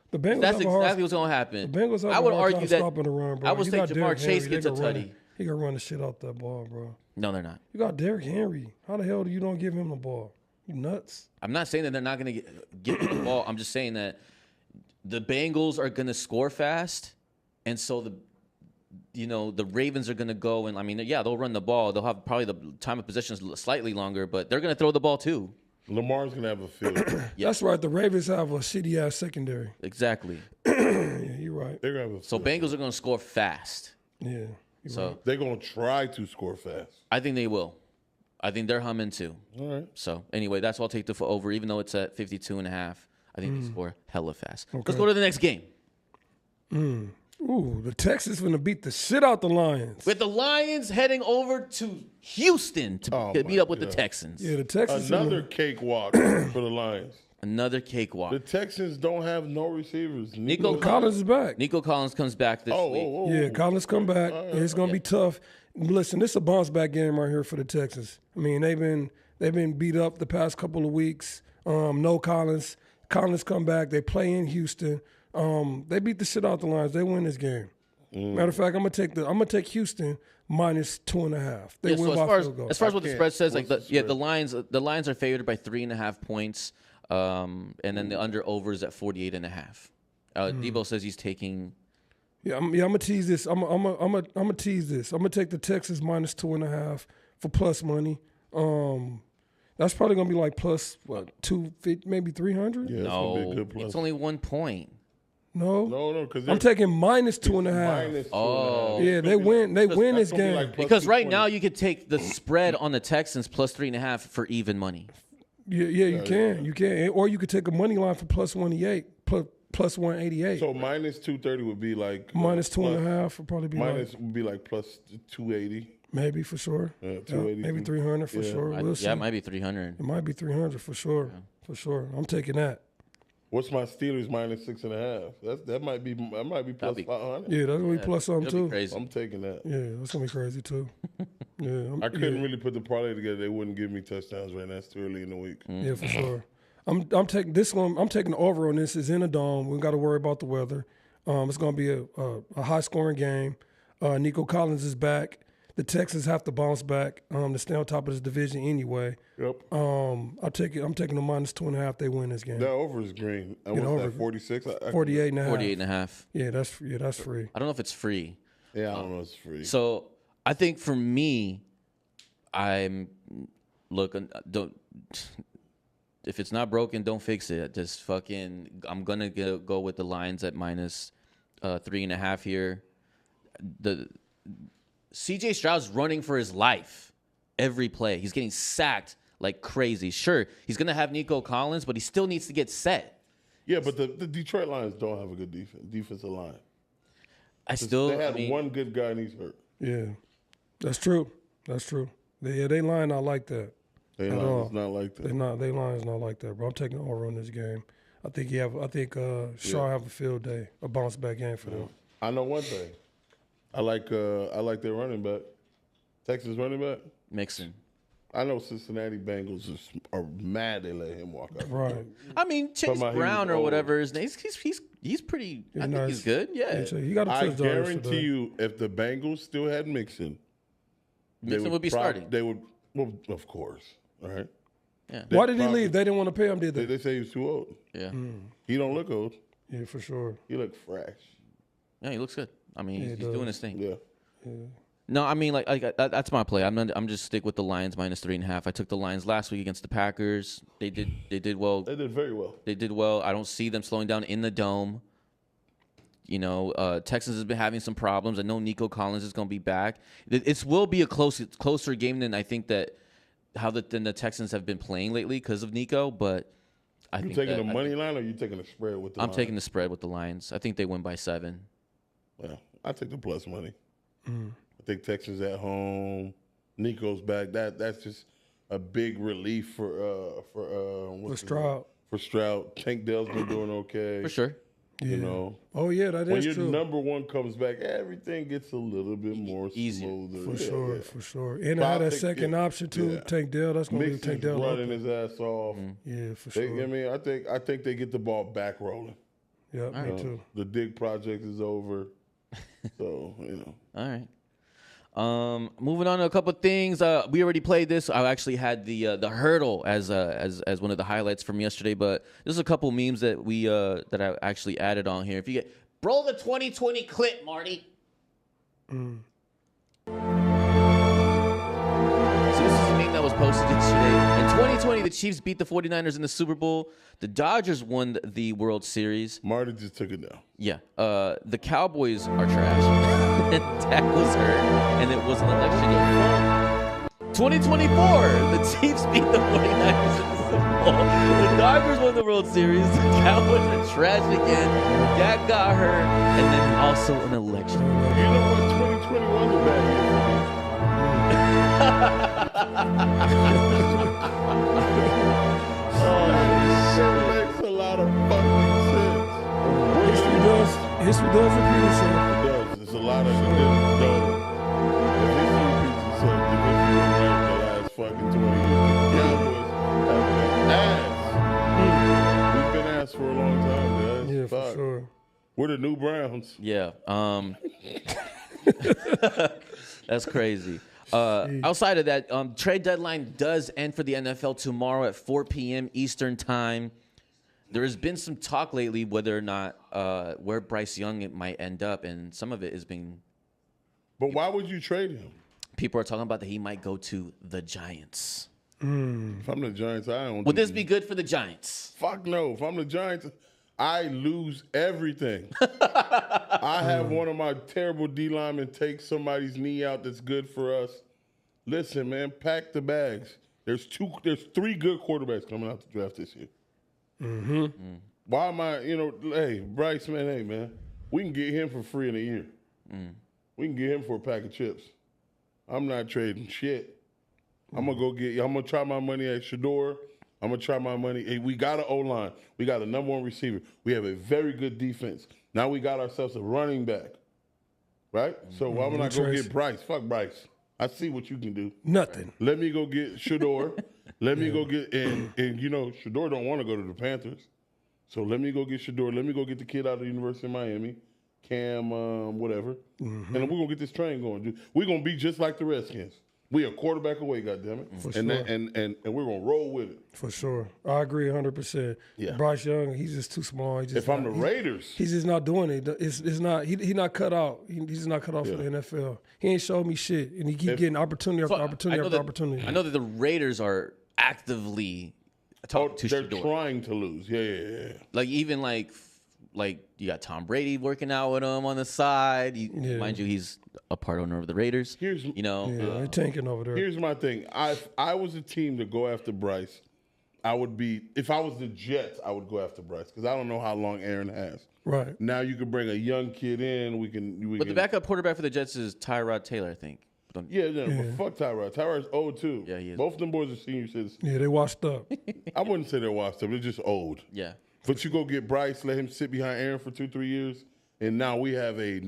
The Bengals That's have a hard- exactly what's gonna happen. The Bengals have I a would hard argue time that stopping the run, bro. I would You say got Jamar Derrick Chase Henry, gets a they gonna run tutty. it. He gonna run the shit out that ball, bro. No, they're not. You got Derrick Henry. How the hell do you don't give him the ball? You nuts? I'm not saying that they're not going to get the ball. I'm just saying that the Bengals are going to score fast, and so the Ravens are going to go and they'll run the ball. They'll have probably the time of possession is slightly longer, but they're going to throw the ball too. Lamar's gonna have a field. That's right. The Ravens have a shitty ass secondary. Exactly. Yeah, you're right. They're gonna have a So field. Bengals are going to score fast. Yeah. So They're gonna try to score fast. I think they will. I think they're humming too. All right. So anyway, that's why I'll take the over, even though it's at 52.5. I think they score hella fast. Let's go to the next game. Ooh, the Texans finna beat the shit out the Lions. With the Lions heading over to Houston to meet up with the Texans. Yeah, the Texans. Another cakewalk for the Lions. Another cakewalk. The Texans don't have no receivers. Nico Collins is back. Nico Collins comes back this week. Yeah, Collins come back. It's gonna be tough. Listen, this is a bounce back game right here for the Texans. I mean, they've been beat up the past couple of weeks. No Collins. Collins come back. They play in Houston. They beat the shit out the Lions. They win this game. Matter of fact, I'm gonna take Houston minus 2.5. They Yeah, win so by field goal. as far as what the spread says, What's like the the Lions are favored by 3.5 points, and then the under over is at 48.5. Debo says he's taking. I'm gonna tease this. I'm gonna tease this. I'm gonna take the Texans minus 2.5 for plus money. That's probably gonna be like plus what 250, maybe 300. Yeah, it's gonna be a No, good plus. it's only 1 point. No, No, because I'm taking minus 2.5. minus 2.5. Yeah, they win. They win That's this gonna be game like plus Because right 220. now you could take the spread on the Texans plus 3.5 for even money. Yeah, you can, or you could take a money line for plus 188, plus 188. So minus 230 would be like Minus 2.5 would probably be Minus like, would be like plus 280. maybe for sure. Yeah, 280. Maybe 300 for sure. We'll see. Yeah, it might be 300. It might be 300 for sure. For sure. I'm taking that. What's my Steelers minus 6.5? That might be plus be- 500. Yeah, that's gonna be plus something It'll be too. crazy. Um, I'm taking that. Yeah, that's gonna be crazy too. Yeah, I couldn't really put the parlay together. They wouldn't give me touchdowns right now. It's too early in the week. Yeah, for sure. I'm taking this one. I'm taking the over on this. It's in a dome. We got to worry about the weather. It's gonna be a high scoring game. Nico Collins is back. The Texans have to bounce back to stay on top of this division anyway. Yep. I'm taking the minus 2.5. They win this game. That over is green. And what's over. that, 46? 48.5. 48.5. Yeah, that's free. I don't know if it's free. Yeah, I don't know. It's free. So I think for me, I'm looking. Don't if it's not broken, don't fix it. Just fucking. I'm gonna go with the Lions at minus 3.5 here. The C.J. Stroud's running for his life every play. He's getting sacked like crazy. Sure, he's gonna have Nico Collins, but he still needs to get set. Yeah, but the Detroit Lions don't have a good defensive line. They had one good guy and he's hurt. Yeah, that's true. That's true. They line not like that. They At line all. is not like that. They line's not like that, bro. I'm taking the over on this game. I think Shaw have a field day, a bounce back game for them. I know one thing. I like their running back. Texas running back. Mixon. I know Cincinnati Bengals are mad they let him walk out. Right. I mean, Chase But he Brown was or old. whatever his name. He's pretty. I think nice. he's good. Yeah. So he got a I touchdown guarantee yesterday. you, if the Bengals still had Mixon, Mixon would be starting. They would, well, of course. All right. Yeah. Why did he probably- leave? They didn't want to pay him, did they? They say he was too old. Yeah. He don't look old. Yeah, for sure. He look fresh. Yeah, he looks good. I mean, Yeah, he he's does. doing his thing. Yeah. No, I mean that's my play. I'm just stick with the Lions -3.5. I took the Lions last week against the Packers. They did well. They did very well. They did well. I don't see them slowing down in the dome. Texans has been having some problems. I know Nico Collins is going to be back. It will be a closer game than I think that than the Texans have been playing lately because of Nico. But I think taking the money line or you taking the spread with the I'm Lions? taking the spread with the Lions. I think they win by 7. Yeah, I take the plus money. I think Texans at home. Nico's back. That's just a big relief for Stroud. For Stroud. Tank Dell's been doing okay. For sure. You know. Oh yeah, that When is your true. number one comes back, everything gets a little bit more Easier. smoother. For sure. And I had that second option too, yeah. Tank Dell. That's gonna be Mixon's Tank Dell. running his ass off. Yeah, for They, sure. I mean, I think they get the ball back rolling. Yeah, me too. The dig project is over. So, All right. Moving on to a couple of things. We already played this. I actually had the hurdle as one of the highlights from yesterday, but there's a couple memes that that I actually added on here. If you get Roll the 2020 clip, Marty. So this is a meme that was posted yesterday. In 2020, the Chiefs beat the 49ers in the Super Bowl. The Dodgers won the World Series. Marty just took it down. Yeah. The Cowboys are trash. And Dak was hurt, and it was an election year. 2024, the Chiefs beat the 49ers in the Super Bowl. The Dodgers won the World Series. The Cowboys are trash again. Dak got hurt, and then also an election. You know what? 2020 was a bad year for me. It makes a lot of fucking sense. History does repeat itself. It does. It's a lot of it didn't go. If history repeats itself, then history will rank the last fucking 20 years. The Cowboys have been ass. We've been ass for a long time, guys. Yeah, for Fuck. sure. We're the new Browns. Yeah. That's crazy. Outside of that, trade deadline does end for the NFL tomorrow at 4 p.m. Eastern time. There has been some talk lately whether or not where Bryce Young it might end up, and some of it is being. But why would you trade him? People are talking about that he might go to the Giants. If I'm the Giants, I don't. Would do this be good for the Giants? Fuck no. If I'm the Giants, I lose everything. I have one of my terrible D linemen take somebody's knee out that's good for us. Listen, man, pack the bags. There's 3 good quarterbacks coming out the draft this year. Why am I, hey, Bryce, man, hey, man, we can get him for free in a year. We can get him for a pack of chips. I'm not trading shit. I'm going to try my money at Shador. I'm going to try my money. Hey, we got an O-line. We got a number 1 receiver. We have a very good defense. Now we got ourselves a running back, right? So why would I go get Bryce? Fuck Bryce. I see what you can do. Nothing. Let me go get Shador. Let me go get and Shador don't want to go to the Panthers. So let me go get Shador. Let me go get the kid out of the University of Miami, Cam, whatever. And then we're gonna get this train going, dude. We're gonna be just like the Redskins. We a quarterback away, goddammit. And we're gonna roll with it. For sure. I agree 100%. Yeah. Bryce Young, he's just too small. If I'm the Raiders, He's just not doing it. It's not. He not cut out. He's not cut out for the NFL. He ain't showed me shit, and he keep getting opportunity after opportunity after opportunity. I know that the Raiders are actively talking to they're Shador. trying to lose. Yeah. Like even like you got Tom Brady working out with him on the side. Mind you, he's a part owner of the Raiders. They're tanking over there. Here's my thing. If I was a team to go after Bryce, I would be. If I was the Jets, I would go after Bryce because I don't know how long Aaron has. Right. Now you can bring a young kid in. But the backup quarterback for the Jets is Tyrod Taylor, I think. But fuck Tyrod. Tyrod's old too. Yeah, he is. Both of them boys are senior citizens. Yeah, they washed up. I wouldn't say they're washed up. They're just old. Yeah. But you go get Bryce, let him sit behind Aaron for 2-3 years, and now we have a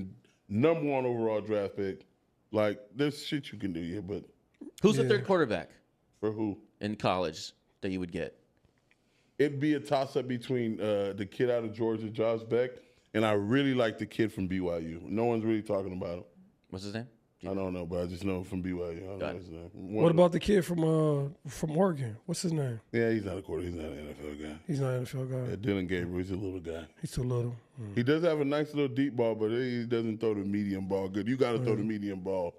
number 1 overall draft pick. Like, there's shit you can do here, but Who's the third quarterback for who? in college that you would get? It'd be a toss-up between the kid out of Georgia, Josh Beck, and I really like the kid from BYU. No one's really talking about him. What's his name? I don't know, but I just know him from BYU. I don't know his name. What about the kid from Oregon? What's his name? Yeah, he's not a quarterback. He's not an NFL guy. He's not an NFL guy. Yeah, Dylan Gabriel, he's a little guy. He's too little. He does have a nice little deep ball, but he doesn't throw the medium ball good. You got to throw the medium ball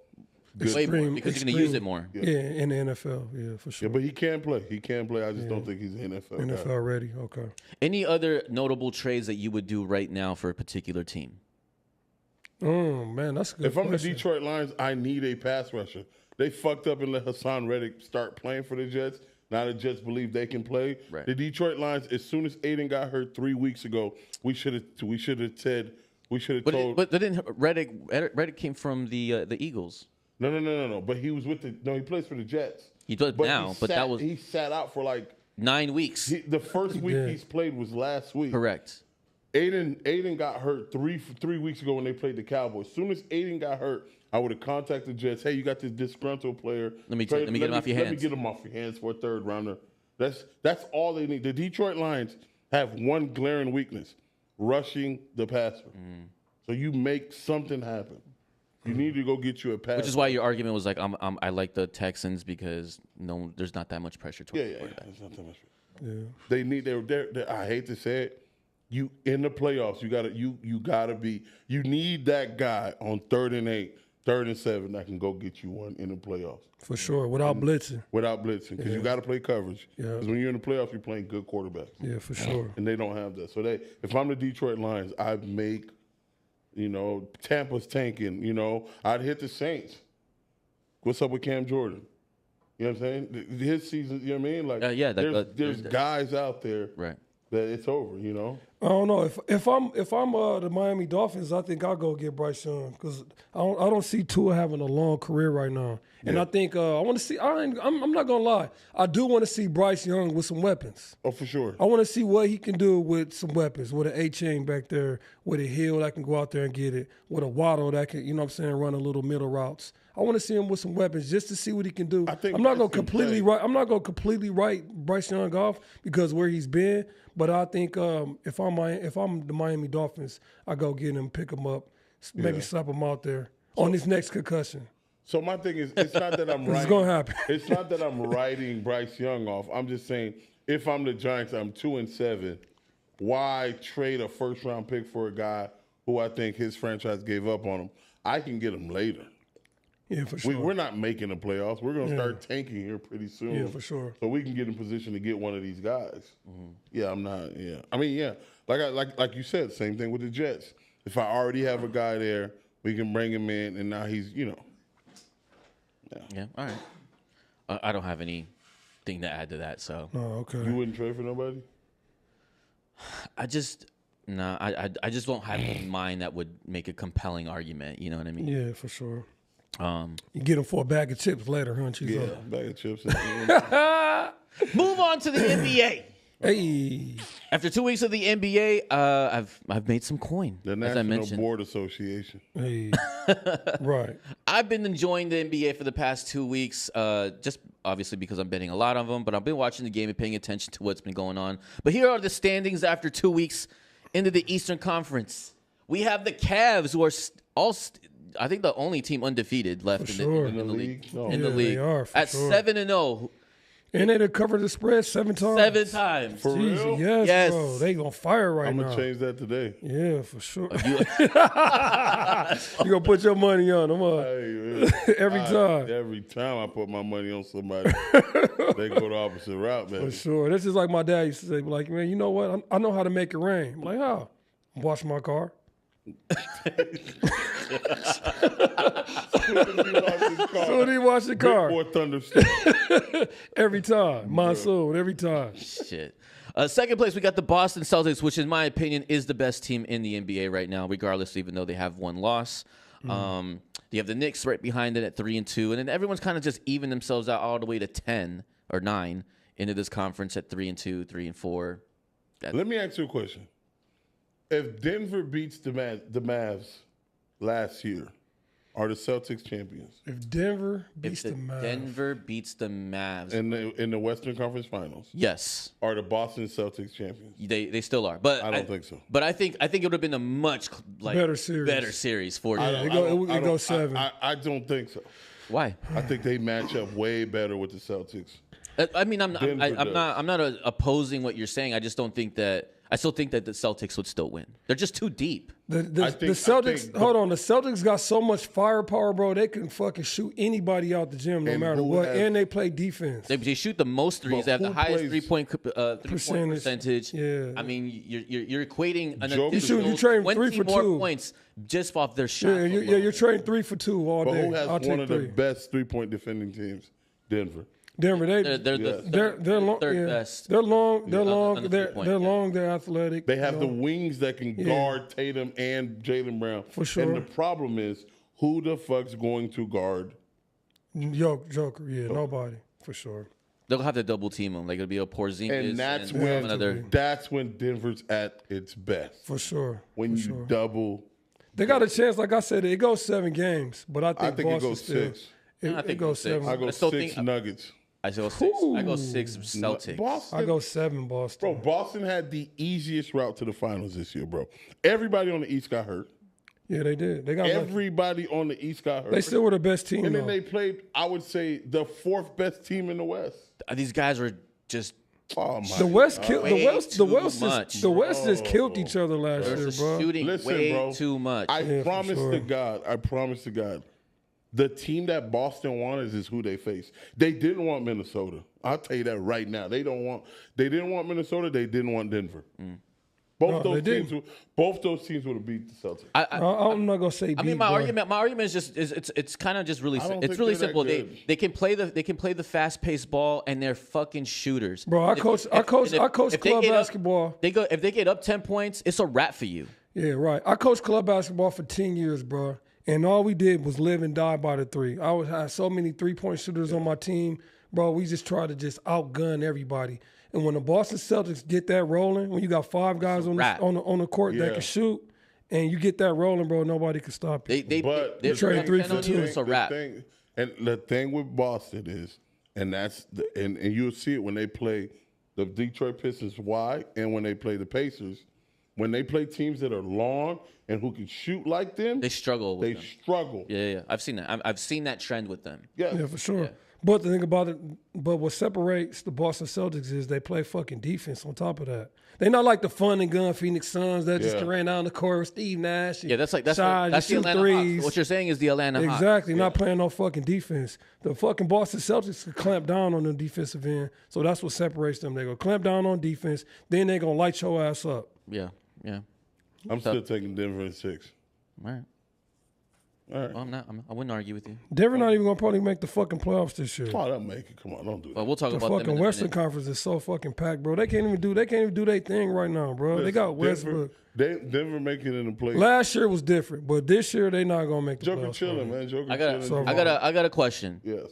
good. Way more Extreme- because you're going to use it extreme. more. Yeah, in the NFL. Yeah, for Yeah, sure. but he can play. He can play. I just don't think he's an NFL guy. NFL ready. Okay. Any other notable trades that you would do right now for a particular team? Oh man, that's a good. If I'm the question. Detroit Lions, I need a pass rusher. They fucked up and let Hassan Reddick start playing for the Jets. Now the Jets believe they can play. Right. The Detroit Lions, as soon as Aiden got hurt 3 weeks ago, we should have told. But didn't Reddick came from the Eagles. No. But he was with he plays for the Jets. He does now, but that was he sat out for like 9 weeks. the first week he's played was last week. Correct. Aiden got hurt 3 weeks ago when they played the Cowboys. As soon as Aiden got hurt, I would have contacted the Jets. Hey, you got this disgruntled player. Let me get him off your Let me hands. get him off your hands for a third rounder. That's all they need. The Detroit Lions have one glaring weakness: rushing the passer. So you make something happen. You need to go get you a pass. Which is why your argument was like, I like the Texans because there's not that much pressure towards the yeah. quarterback. It's not that much. They need. They're, I hate to say it. You in the playoffs. You need that guy on 3rd and 8, 3rd and 7 that can go get you one in the playoffs For sure, without blitzing. without blitzing because you got to play coverage. Yeah. Because when you're in the playoffs, you're playing good quarterbacks. Yeah, for sure. And they don't have that. So if I'm the Detroit Lions, I'd make, Tampa's tanking. I'd hit the Saints. What's up with Cam Jordan? You know what I'm saying? His season. You know what I mean? Like there's guys out there Right. that it's over. I don't know if I'm the Miami Dolphins, I think I'll go get Bryce Young because I don't see Tua having a long career right now, and I think I want to see. I'm not gonna lie, I do want to see Bryce Young with some weapons. Oh, for sure. I want to see what he can do with some weapons, with an A-chain back there, with a Hill that can go out there and get it, with a Waddle that can, run a little middle routes. I want to see him with some weapons just to see what he can do. I think I'm not Bryce gonna can completely play. write. I'm not gonna completely write Bryce Young off because where he's been. But I think if I'm the Miami Dolphins, I go get him, pick him up, maybe slap him out there on his next concussion. So my thing is, it's not that I'm It's writing. gonna happen. It's not that I'm writing Bryce Young off. I'm just saying, if I'm the Giants, I'm 2-7. Why trade a first-round pick for a guy who I think his franchise gave up on him? I can get him later. Yeah, for sure. We're not making the playoffs. We're going to start tanking here pretty soon. Yeah, for sure. So we can get in position to get one of these guys. Yeah, I'm not. Yeah, I mean, yeah. Like you said, same thing with the Jets. If I already have a guy there, we can bring him in, and now he's, Yeah. All right. I don't have anything to add to that. So Oh, okay. You wouldn't trade for nobody? I just don't have in mind that would make a compelling argument. You know what I mean? Yeah, for sure. You get him for a bag of chips later, huh? Yeah, Chizo? bag of chips. Move on to the NBA. Hey, After 2 weeks of the NBA, I've made some coin. The as I National mentioned. Board Association. hey, right. I've been enjoying the NBA for the past 2 weeks, just obviously because I'm betting a lot of them, but I've been watching the game and paying attention to what's been going on. But here are the standings after 2 weeks into the Eastern Conference. We have the Cavs, who are I think the only team undefeated left For in, sure. the league. No. In the Yeah, league. they are, for At sure. 7-0, And they done covered the spread 7 times. 7 times. For Jesus, real? yes, Yes. bro. They gonna fire right I'm now. going to change that today. Yeah, for sure. You gonna put your money on them Hey, man. every time. Every time I put my money on somebody, they go the opposite route, man. For sure. This is like my dad used to say, like, man, you know what? I know how to make it rain. I'm like, how? Wash my car. So he wash the car Or thunderstorm. every time. Monsoon every time. Shit. Second place, we got the Boston Celtics, which in my opinion is the best team in the NBA right now, regardless, even though they have one loss. You have the Knicks right behind it at 3-2, and then everyone's kind of just even themselves out all the way to 10 or 9 into this conference at 3-2, 3-4. Let me ask you a question. If Denver beats the Mavs last year, are the Celtics champions If Denver beats If the Mavs, Denver beats the Mavs, in the Western Conference Finals? yes, Are the Boston Celtics champions? they still are. But I don't think so. But I think it would have been a much Better series. for I them. don't- it goes 7. I don't think so. Why? I think they match up way better with the Celtics. I mean, I'm Denver does. not opposing what you're saying. I just don't think that. I still think that the Celtics would still win. They're just too deep. The I think- Celtics, hold on. The Celtics got so much firepower, bro. They can fucking shoot anybody out the gym no And matter who what. has- And they play defense. They shoot the most threes. But They have the who highest plays- three-point percentage. Yeah. I mean, you're equating an Joker- additional you're trading 20 3 for more 2. points just off their shot. You're trading 3 for 2 all But day. who has I'll one take of 3. the best 3-point defending teams? Denver. Denver, They're the Yes. they're long. third Yeah. best. They're long. They're on the long. They're three-point, long. They're athletic. They have you the know. wings that can guard Tatum and Jaylen Brown. For sure. And the problem is, who the fuck's going to guard? Joker. Yeah, nobody for sure. They'll have to double team them. Like it'll be a Porzingis. And that's another. when Denver's at its best. For sure. When for you sure. double, They got a chance. Like I said, it goes 7 games, but I I think think it Boston goes still. 6. I It think goes 6. 7. I go I still 6 think- Nuggets. I go 6. I go 6 Celtics. Boston, I go 7 Boston. bro. Boston had the easiest route to the finals this year, bro. Everybody on the East got hurt. Yeah, they did. They got lucky. Everybody on the East got hurt. They still were the best team. and then though. they played, I would say, the 4th best team in the West. These guys were just. Oh my! The West killed the Way West. The too West much. just the West just killed each other last They're year, just bro. shooting Listen, way bro. too much. I Yeah, for promise sure. to God. I promise to God. The team that Boston wanted is who they face. They didn't want Minnesota. I'll tell you that right now. They didn't want Minnesota. They didn't want Denver. Both No, those they teams. Both those teams would have beat the Celtics. I'm not gonna say. I mean, my argument is just it's kind of just really I don't it's think really they're that simple. good. They can play the fast paced ball and they're fucking shooters. Bro, I coach if they club get up- basketball. If they get up 10 points, it's a wrap for you. Yeah, right. I coached club basketball for 10 years, bro. And all we did was live and die by the 3. I had so many 3-point shooters on my team, bro. We just tried to just outgun everybody. And when the Boston Celtics get that rolling, when you got 5 guys on wrap. the court that Yeah. can shoot, and you get that rolling, bro, nobody can stop you. But they're the trading thing- 3 for the 2. thing- It's a the wrap. thing- And the thing with Boston is, and you'll see it when they play the Detroit Pistons. Why? And when they play the Pacers, when they play teams that are long and who can shoot like them, They struggle with they them. struggle. Yeah. I've seen that. I've seen that trend with them. Yes. Yeah, for sure. But the thing about it, what separates the Boston Celtics is they play fucking defense on top of that. They're not like the fun and gun Phoenix Suns that just Yeah. ran down the court with Steve Nash. And Yeah, that's the shoot Atlanta threes. Hawks. What you're saying is the Atlanta Hawks. Exactly, not playing no fucking defense. The fucking Boston Celtics could clamp down on the defensive end, so that's what separates them. They're gonna clamp down on defense, then they're gonna light your ass up. Yeah. I'm still taking Denver in 6. All right. All right. Well, I wouldn't argue with you. Denver not even gonna probably make the fucking playoffs this year. Oh, they'll make it. Come on, don't do that. But we'll talk The about them fucking in a Western minute. Conference is so fucking packed, bro. They can't even do their thing right now, bro. They got Westbrook. Denver making it in the play. Last year was different, but this year they not gonna make the Joker playoffs. chilling, man. Joker I chilling. got a question. Yes.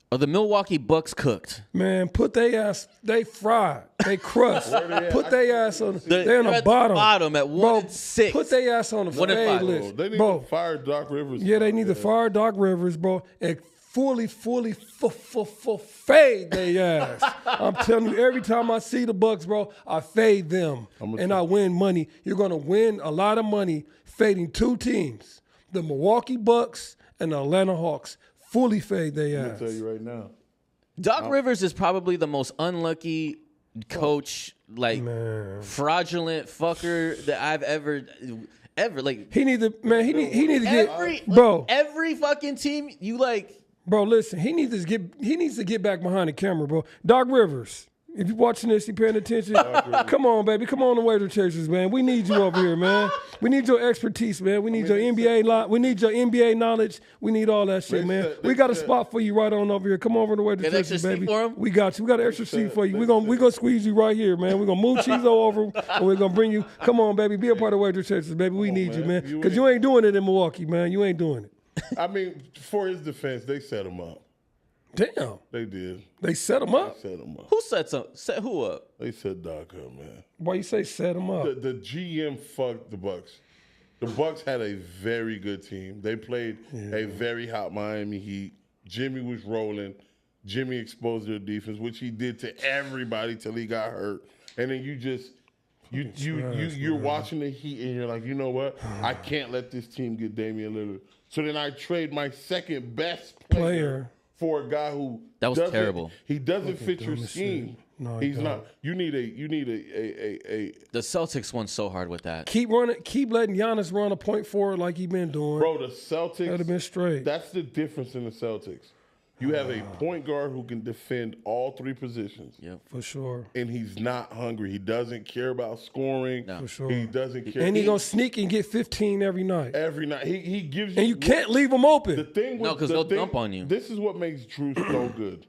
Are the Milwaukee Bucks cooked? Man, put they ass, they fried, they crust. Put they ass on, they're on they're the at the bottom. bottom at 1-6. Put they ass on the 1-5. fade list, They need bro. to fire Doc Rivers. Yeah, they need to fire Doc Rivers, bro, and fully fade they ass. I'm telling you, every time I see the Bucks, bro, I fade them, and I win money. You're gonna win a lot of money fading 2 teams, the Milwaukee Bucks and the Atlanta Hawks. Fully fade they I'll ass. tell you right now. Doc Rivers is probably the most unlucky coach, like fraudulent fucker that I've ever like. He need to, man. He need to get, Like, every fucking team you like. bro. Listen, he needs to get back behind the camera, bro. Doc Rivers, if you watching this, you paying attention. Come on, baby. Come on, the Waiter Chasers, man. We need you over here, man. We need your expertise, man. We need your NBA we need your NBA knowledge. We need all that shit, man. We got a spot for you right on over here. Come over to the Waiter Got an extra Chasers, seat baby. for him? We got you. We got an extra seat for you. We're gonna squeeze you right here, man. We're gonna move Chizo over, and we're gonna bring you. Come on, baby. Be a part of Waiter Chasers, baby. We need you, man. Because you ain't doing it in Milwaukee, man. You ain't doing it. I mean, for his defense, they set him up. Damn. They did. They set him up. Set him up. Who set who up? They set Doc up, man. Why you say set him up? The GM fucked the Bucks. The Bucks had a very good team. They played a very hot Miami Heat. Jimmy was rolling. Jimmy exposed their defense, which he did to everybody till he got hurt. And then you're watching the Heat and you're like, you know what? I can't let this team get Damian Lillard. So then I trade my second best player. For a guy who That was terrible. He doesn't fit your scheme. No, He's don't. not. You need a The Celtics won so hard with that. Keep letting Giannis run a point forward like he been doing. bro. The Celtics. That'd have been straight. That's the difference in the Celtics. You have a point guard who can defend all three positions. Yep. For sure. And he's not hungry. He doesn't care about scoring. No. For sure. He doesn't care. And he gonna sneak and get 15 every night. every night. He gives you. And you can't leave him open. The thing No, with 'cause the they'll thing- dump on you. This is what makes Drew so good.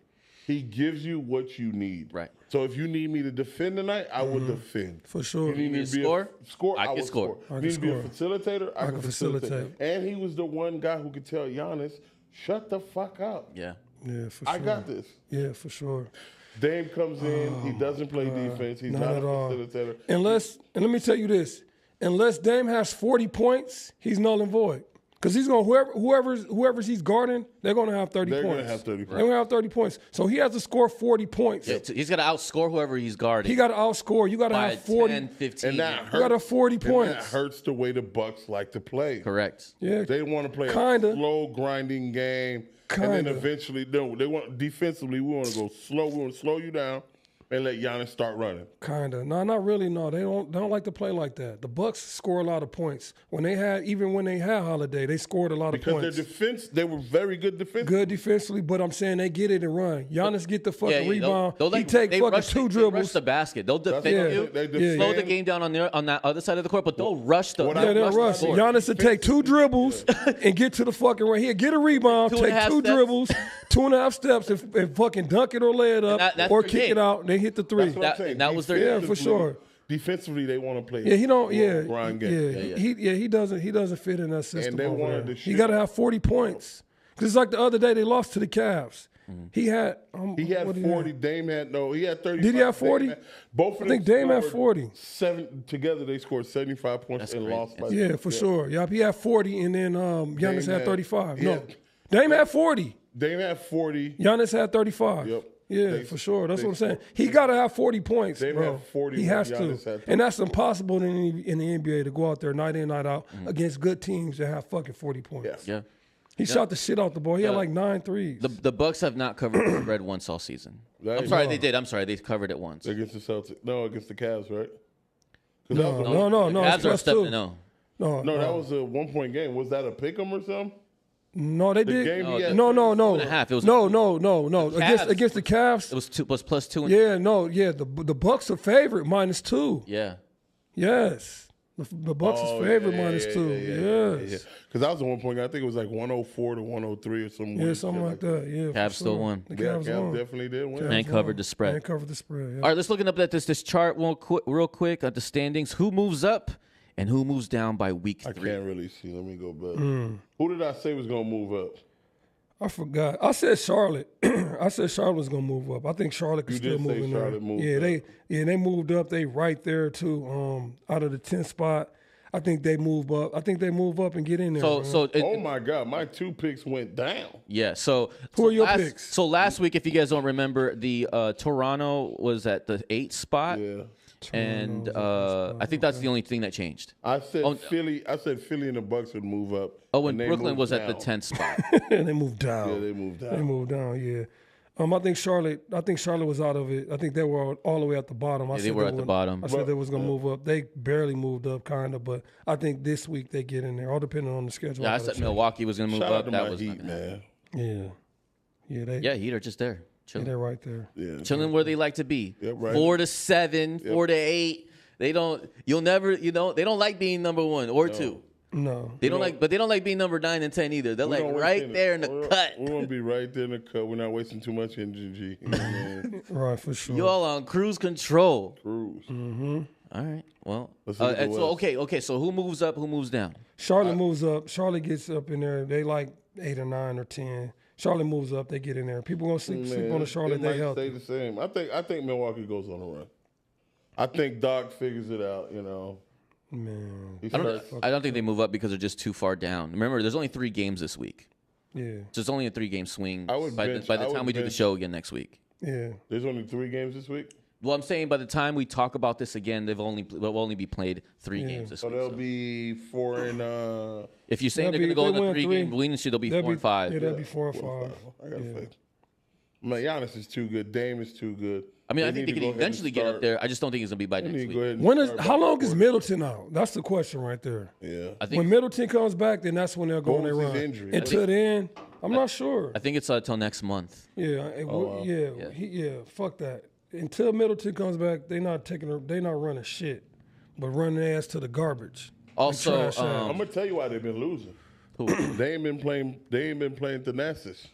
He gives you what you need. Right. So if you need me to defend tonight, I will defend. For sure. You need me to to be score? a score. I can will score. You need to be a facilitator. I can facilitate. facilitate. And he was the one guy who could tell Giannis, "Shut the fuck up. Yeah. Yeah, for sure. I got this." Yeah, for sure. Dame comes in. He doesn't play defense. He's Not not a at all. facilitator. And let me tell you this: unless Dame has 40 points, he's null and void. Because he's gonna whoever's he's guarding, they're gonna have 30 They're points. gonna have 30 They're gonna have 30 points. So he has to score 40 points. Yeah, he's got to outscore whoever he's guarding. He got to outscore. You got to by have 40. 10, 15. And that You got to hurts. 40 And points. that hurts the way the Bucks like to play. Correct. Yeah, They want to play Kinda. a slow, grinding game, and Kinda. then eventually, no, they want defensively. We want to go slow. We want to slow you down and let Giannis start running. Kinda. No, not really. No, they don't like to play like that. The Bucks score a lot of points. When they had Holiday, they scored a lot of Because points. their defense, they were very good defensively. Good defensively, but I'm saying they get it and run. Giannis get the fucking rebound. They'll he take fucking rush, two they rush dribbles. the basket. They'll defend what you, they defend. slow the game down on that other side of the court, but they'll rush the. What Yeah, they'll the rush. board. Giannis will take two dribbles and get to the fucking right here. Get a rebound, Two and a take half two steps. dribbles, 2.5 steps, and fucking dunk it or lay it up, that's or their kick game. it out. They hit the three. That's what I'm That- saying. that was their- Yeah, for sure. Defensively, they want to play. Yeah, he don't. a Yeah, grind game. He doesn't fit in that system. they over wanted there. to He shoot. got to have 40 points. Because it's like the other day they lost to the Cavs. He had. He had what 40. Dame had no. He had 30. Did he have 40? Both of I think them Dame had scored 40. Seven together. They scored 75 points and great. lost by. Yeah, for sure. Yep, he had 40, and then Giannis Dame had had- 35. yeah. No, Dame had 40. Dame had 40. Giannis had 35. Yep. Yeah, They- for sure. That's they what I'm saying. scored- He got to have 40 points, Dame bro. had 40 He when has to. Giannis had And that's impossible in the NBA to go out there night in, night out against good teams that have fucking 40 points. Yeah. Yeah. He shot the shit out the ball. He had like 9 threes. The Bucks have not covered the spread once all season. That I'm is- sorry, they did. I'm sorry, they covered it once. Against the Celtics. No, against the Cavs, right? 'Cause No, that was a- no, The it's Cavs are plus stepping. two. No, No, No, that was a 1-point game. Was that a pick 'em or something? No, they The did. game he had No. 2.5. It was No. Cavs. Against the Cavs. it was plus 2. And, Yeah, no, yeah. The Bucks are favorite -2. yeah. Yes. The Bucks is favorite -2. Yes. Because that was a 1-point game. I think it was like 104 to 103 or something. Yeah, something like that. Yeah. for Cavs still sure. won. The Yeah, Cavs Cavs won. definitely did win. And covered the spread. And covered the spread. Yeah. All right, let's look up at this chart real quick at the standings. Who moves up and who moves down by week I 3? can't really see. Let me go back. Mm. Who did I say was going to move up? I forgot. I said Charlotte. I said Charlotte was gonna move up. I think Charlotte can You still did move say in Charlotte there. moved They moved up. They right there too. Out of the 10th spot, I think they move up. I think they move up and get in there. man. Oh my God, my 2 picks went down. Yeah. So Who are your last, picks? So last week, if you guys don't remember, the Toronto was at the 8th spot, Yeah. and I think that's the only thing that changed. I said Oh, Philly. I said Philly and the Bucks would move up. Oh, and they Brooklyn moved was at the down. 10th spot. and they moved down. Yeah, they moved down. They moved down. Yeah. I think Charlotte was out of it. I think they were all the way at the bottom. they were at the bottom. I said they was gonna move up. They barely moved up, kind of, but I think this week they get in there. All depending on the schedule. Yeah, I gotta said check. Milwaukee was going to move Shout out up. to That my was Heat, man. Yeah, Heat are just there, chilling, they're right there. Yeah. chilling where they like to be. Yep, right. 4 to 7, 4 to 8. They don't. You'll never. They don't like being number 1 or 2. No, They don't like, but they don't like being number 9 and 10 either. They're We like don't waste right any- there in the we're- cut. We want to be right there in the cut. We're not wasting too much energy. You know what I mean? right for sure. You all on cruise control. Cruise. All right. Well, Let's look at the and so West. okay. So who moves up? Who moves down? Charlotte moves up. Charlotte gets up in there. They like 8 or 9 or 10. Charlotte moves up. They get in there. People gonna sleep Man, on the Charlotte. it They might healthy. stay the same. I think Milwaukee goes on a run. I think Doc figures it out. Man, He I starts- don't think they move up because they're just too far down. Remember, there's only 3 games this week. yeah, So it's only a 3-game swing I would by bench- the I would time we do the bench- show again next week. yeah. There's only 3 games this week, Well, I'm saying by the time we talk about this again, they'll only be played 3 games this so week. they'll So be 4 and. if you're saying They'll they're be- going to go they on the win 3-game winning streak, they'll be 4 and 5. Yeah, that'd be 4 or 5. I got faith. Man, Giannis is too good. Dame is too good. I mean, I They think they need to can go ahead and eventually get up start. there. I just don't think it's gonna be by They next need to go week. ahead and When is start how back long is forward. Middleton out? That's the question right there. Yeah. I think When Middleton comes back, then that's when they'll go on What their was his run. injury? Until then, I'm not sure. I think it's until next month. Yeah, fuck that. Until Middleton comes back, they not running shit, but running their ass to the garbage. Also, trash out. I'm gonna tell you why they've been losing. They ain't been playing Thanasis.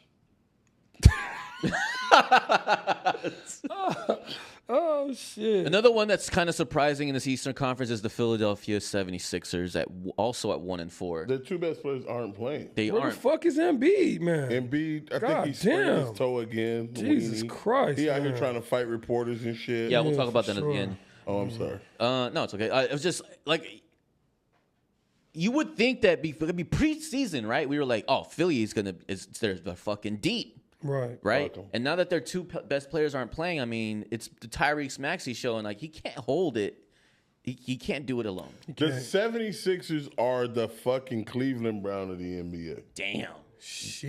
Oh shit! another one that's kind of surprising in this Eastern Conference is the Philadelphia 76ers also at 1-4. The two best players aren't playing. They Where aren't. the fuck is Embiid, man? Embiid, I think God he sprained damn. his toe again. Jesus Weenie. Christ, He out here man. trying to fight reporters and shit. Yeah, we'll Yeah, talk about for that at sure. the end. Oh, I'm sorry. No, it's okay. It was just like you would think that it'd be preseason, right? We were like, oh, Philly is they're fucking deep, Right. right? Fuck 'em. And now that their two best players aren't playing, I mean, it's the Tyrese Maxey show, and like he can't hold it. He can't do it alone. The 76ers are the fucking Cleveland Brown of the NBA. Damn.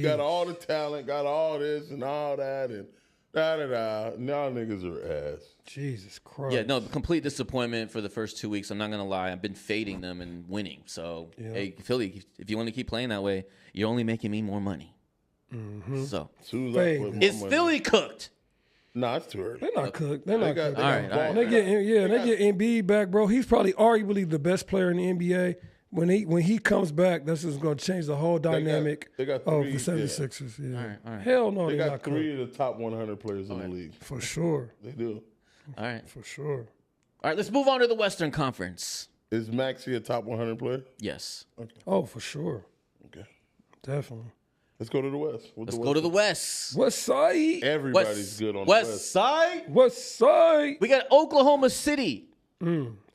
Got all the talent, got all this and all that, and da-da-da. Now niggas are ass. Jesus Christ. Yeah, no, complete disappointment for the first 2 weeks. I'm not gonna lie. I've been fading them and winning. So, hey, Philly, if you want to keep playing that way, you're only making me more money. So, As soon as I Hey. put my is money- Philly cooked? Nah, it's too early. They're not cooked. They're They not got, cooked. they All got right, all right. ball. They get Embiid back, bro. He's probably arguably the best player in the NBA. When he comes back, that's just going to change the whole dynamic they got of three, the 76ers. Yeah. all right. Hell no, They they're got not three cooked. of the top 100 players in the league. For sure. They do. All right. For sure. All right, let's move on to the Western Conference. Is Maxey a top 100 player? Yes. Oh, for sure. Okay. Definitely. Let's go to the West. Let's go to the West. West Side. Everybody's good on West the West. Side. West Side. We got Oklahoma City.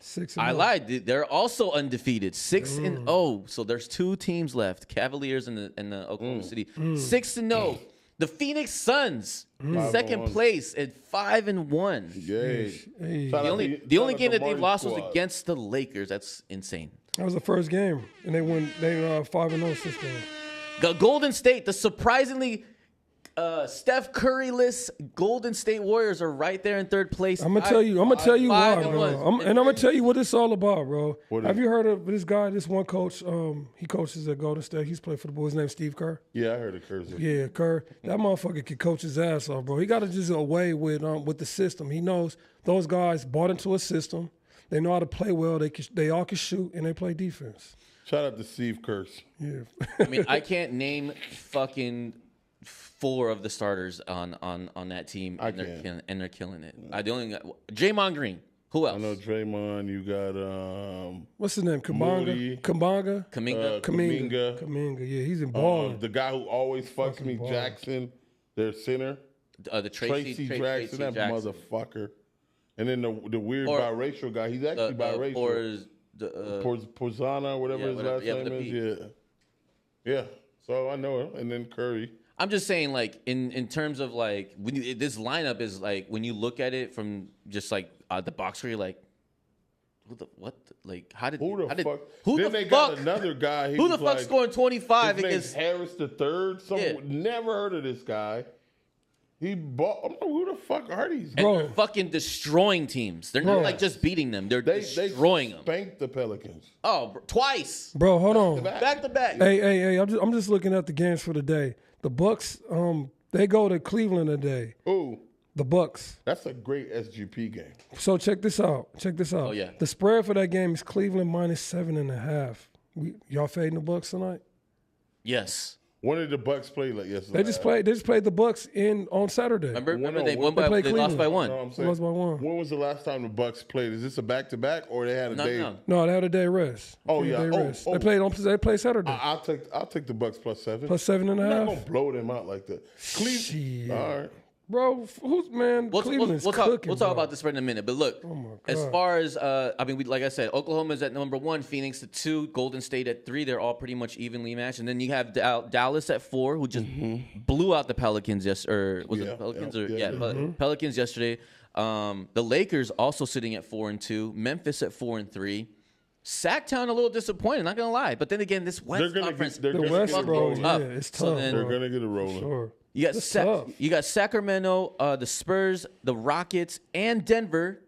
6 I lied. They're also undefeated, 6-0. So there's two teams left: Cavaliers and the Oklahoma City, 6-0. The Phoenix Suns, second 5-1. place at 5-1. Yay. Hey. Shout out The only shout out game to that they've Marty's lost was squad. against the Lakers. That's insane. That was the first game, and they won. They 5-0 since then. The Golden State, the surprisingly Steph Curry-less Golden State Warriors are right there in third place. I'm gonna tell you why, 5-1. bro. I'm gonna tell you what it's all about, bro. What Have is you heard of this guy? This one coach. He coaches at Golden State. He's played for the Bulls. His name's Steve Kerr. Yeah, I heard it, Curse. Yeah, Kerr. That motherfucker can coach his ass off, bro. He got to just away with the system. He knows those guys bought into a system. They know how to play well. They all can shoot and they play defense. Shout out to Steve Curse. Yeah. I mean, I can't name fucking 4 of the starters on that team, and they're killing it. I the only Draymond Green. Who else? I know Draymond. You got What's his name? Moody. Kuminga. Kuminga. Yeah, he's in balling. the guy who always fucks Fucking me, ball. Jackson, their center. The Tracy Jackson, that motherfucker. And then the weird Or- biracial guy. He's actually biracial. Or the Porzana, whatever yeah, his whatever, last yeah, with name the is. Yeah. So I know him. And then Curry. I'm just saying, like in terms of like this lineup is like when you look at it from just like the box score, you're like, how did fuck? who then the they fuck got another guy. who the fuck scoring 25 his name's against Harris the Third. Never heard of this guy. He bought. I'm like, who the fuck are these? and they're fucking destroying teams. They're not like just beating them; they're They destroying them. spanked the Pelicans. Twice, Bro, hold on. back to back. Hey, I'm just looking at the games for the day. The Bucks, they go to Cleveland today. Ooh, The Bucks. that's a great SGP game. So check this out. Oh, yeah. The spread for that game is Cleveland -7.5. Y'all fading the Bucks tonight? Yes, When did the Bucks play like yesterday? They just played the Bucks on Saturday. remember no, they when won they they played lost by Cleveland. one. No, I'm saying, Lost by one. When was the last time the Bucks played? Is this a back-to-back or they had a day? No. No, they had a day rest. Oh, They had a yeah. day Oh, rest. oh. They played Saturday. I'll take the Bucks +7. Plus I'm not 7.5. gonna blow them out like that. Cleveland. Shit. All right. Bro, who's man? Cleveland's We'll talk cooking. about bro. this for in a minute. But look, my as God. far as like I said, Oklahoma's at number 1, Phoenix at 2, Golden State at 3. They're all pretty much evenly matched. And then you have Dallas at 4, who just blew out the Pelicans yesterday. Was it Yeah, the Pelicans yeah, Pelicans yesterday? The Lakers also sitting at 4-2. Memphis at 4-3. Sacktown a little disappointed, not gonna lie. But then again, this West Conference, they're The gonna West, get it bro. rolling. Yeah, up. it's So tough. then- They're bro. gonna get it rolling. Sure. You got That's tough. you got Sacramento, the Spurs, the Rockets, and Denver,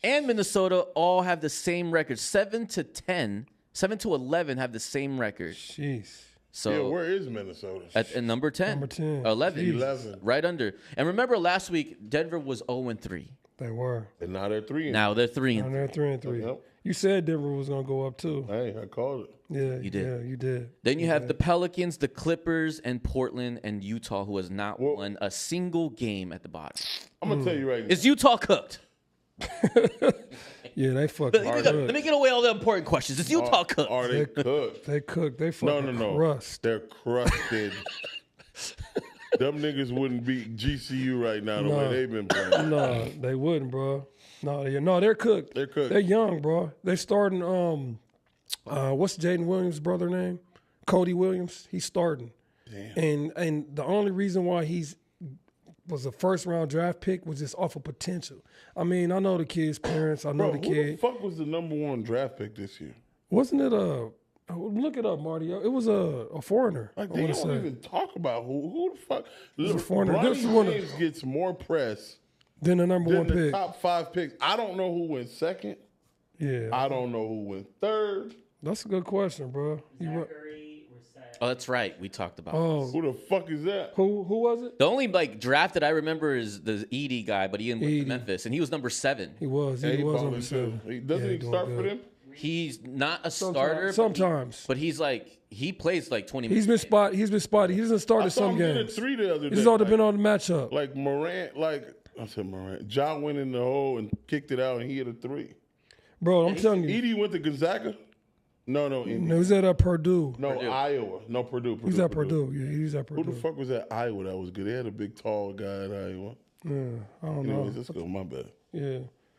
and Minnesota all have the same record. 7-10, 7-11 have the same record. Jeez. So Yeah, where is Minnesota? at number 10, Number 10. 11, Jeez. 11. right under. And remember, last week Denver was 0-3. They were. And now they're 3. Now they're 3. And they're 3-3. Yep. You said Denver was gonna go up too. Hey, I called it. Yeah, You did. Yeah, you did. Then you have the Pelicans, the Clippers, and Portland and Utah, who has not Well- won a single game at the bottom. I'm gonna tell you right now. Is Utah cooked? Yeah, they fucking Let me get away all the important questions. Is Utah cooked? Are they cooked? They cooked. They No, fucking no, no. crust. They're crusted. Them niggas wouldn't beat GCU right now the way No. they've been playing. No, they wouldn't, bro. No, they're cooked. They're cooked. They're young, bro. They're starting. What's Jaden Williams' brother name? Cody Williams. He's starting. Damn. And the only reason why he's was a first round draft pick was just off of potential. I mean, I know the kid's parents. I know Bro, the who the kid. fuck was the number 1 draft pick this year? Wasn't it look it up, Marty. It was a foreigner. Like I they want don't to say. even talk about who the fuck. was a foreigner. Bronny This is one of- James gets more press Then the number than one the pick. top 5 picks. I don't know who went second. Yeah, I don't know who went third. that's a good question, bro. You Oh, that's right. We talked about it. oh, Who the fuck is that? who was it? The only draft that I remember is the Edey guy, but he went to Edey. Memphis, and he was number 7. He was. Yeah, He he was balling number too. 7. Doesn't Yeah, he doing start for good. them? He's not a starter. Sometimes. But he's he plays like 20 He's minutes. been spotted. He's been spotted. He doesn't start I at saw some him get a games. 3 the other It's day. just all depend on the matchup. Like Morant, I said Morant. Ja went in the hole and kicked it out, and he hit a 3. Bro, I'm telling you. Edie went to Gonzaga. No, Indy. He was at Purdue. No, Iowa. No, Purdue. He's at Purdue. Yeah, he's at Purdue. Who the fuck was at Iowa that was good? They had a big, tall guy at Iowa. Yeah, I don't know. Anyways, let's go. My bad. Yeah.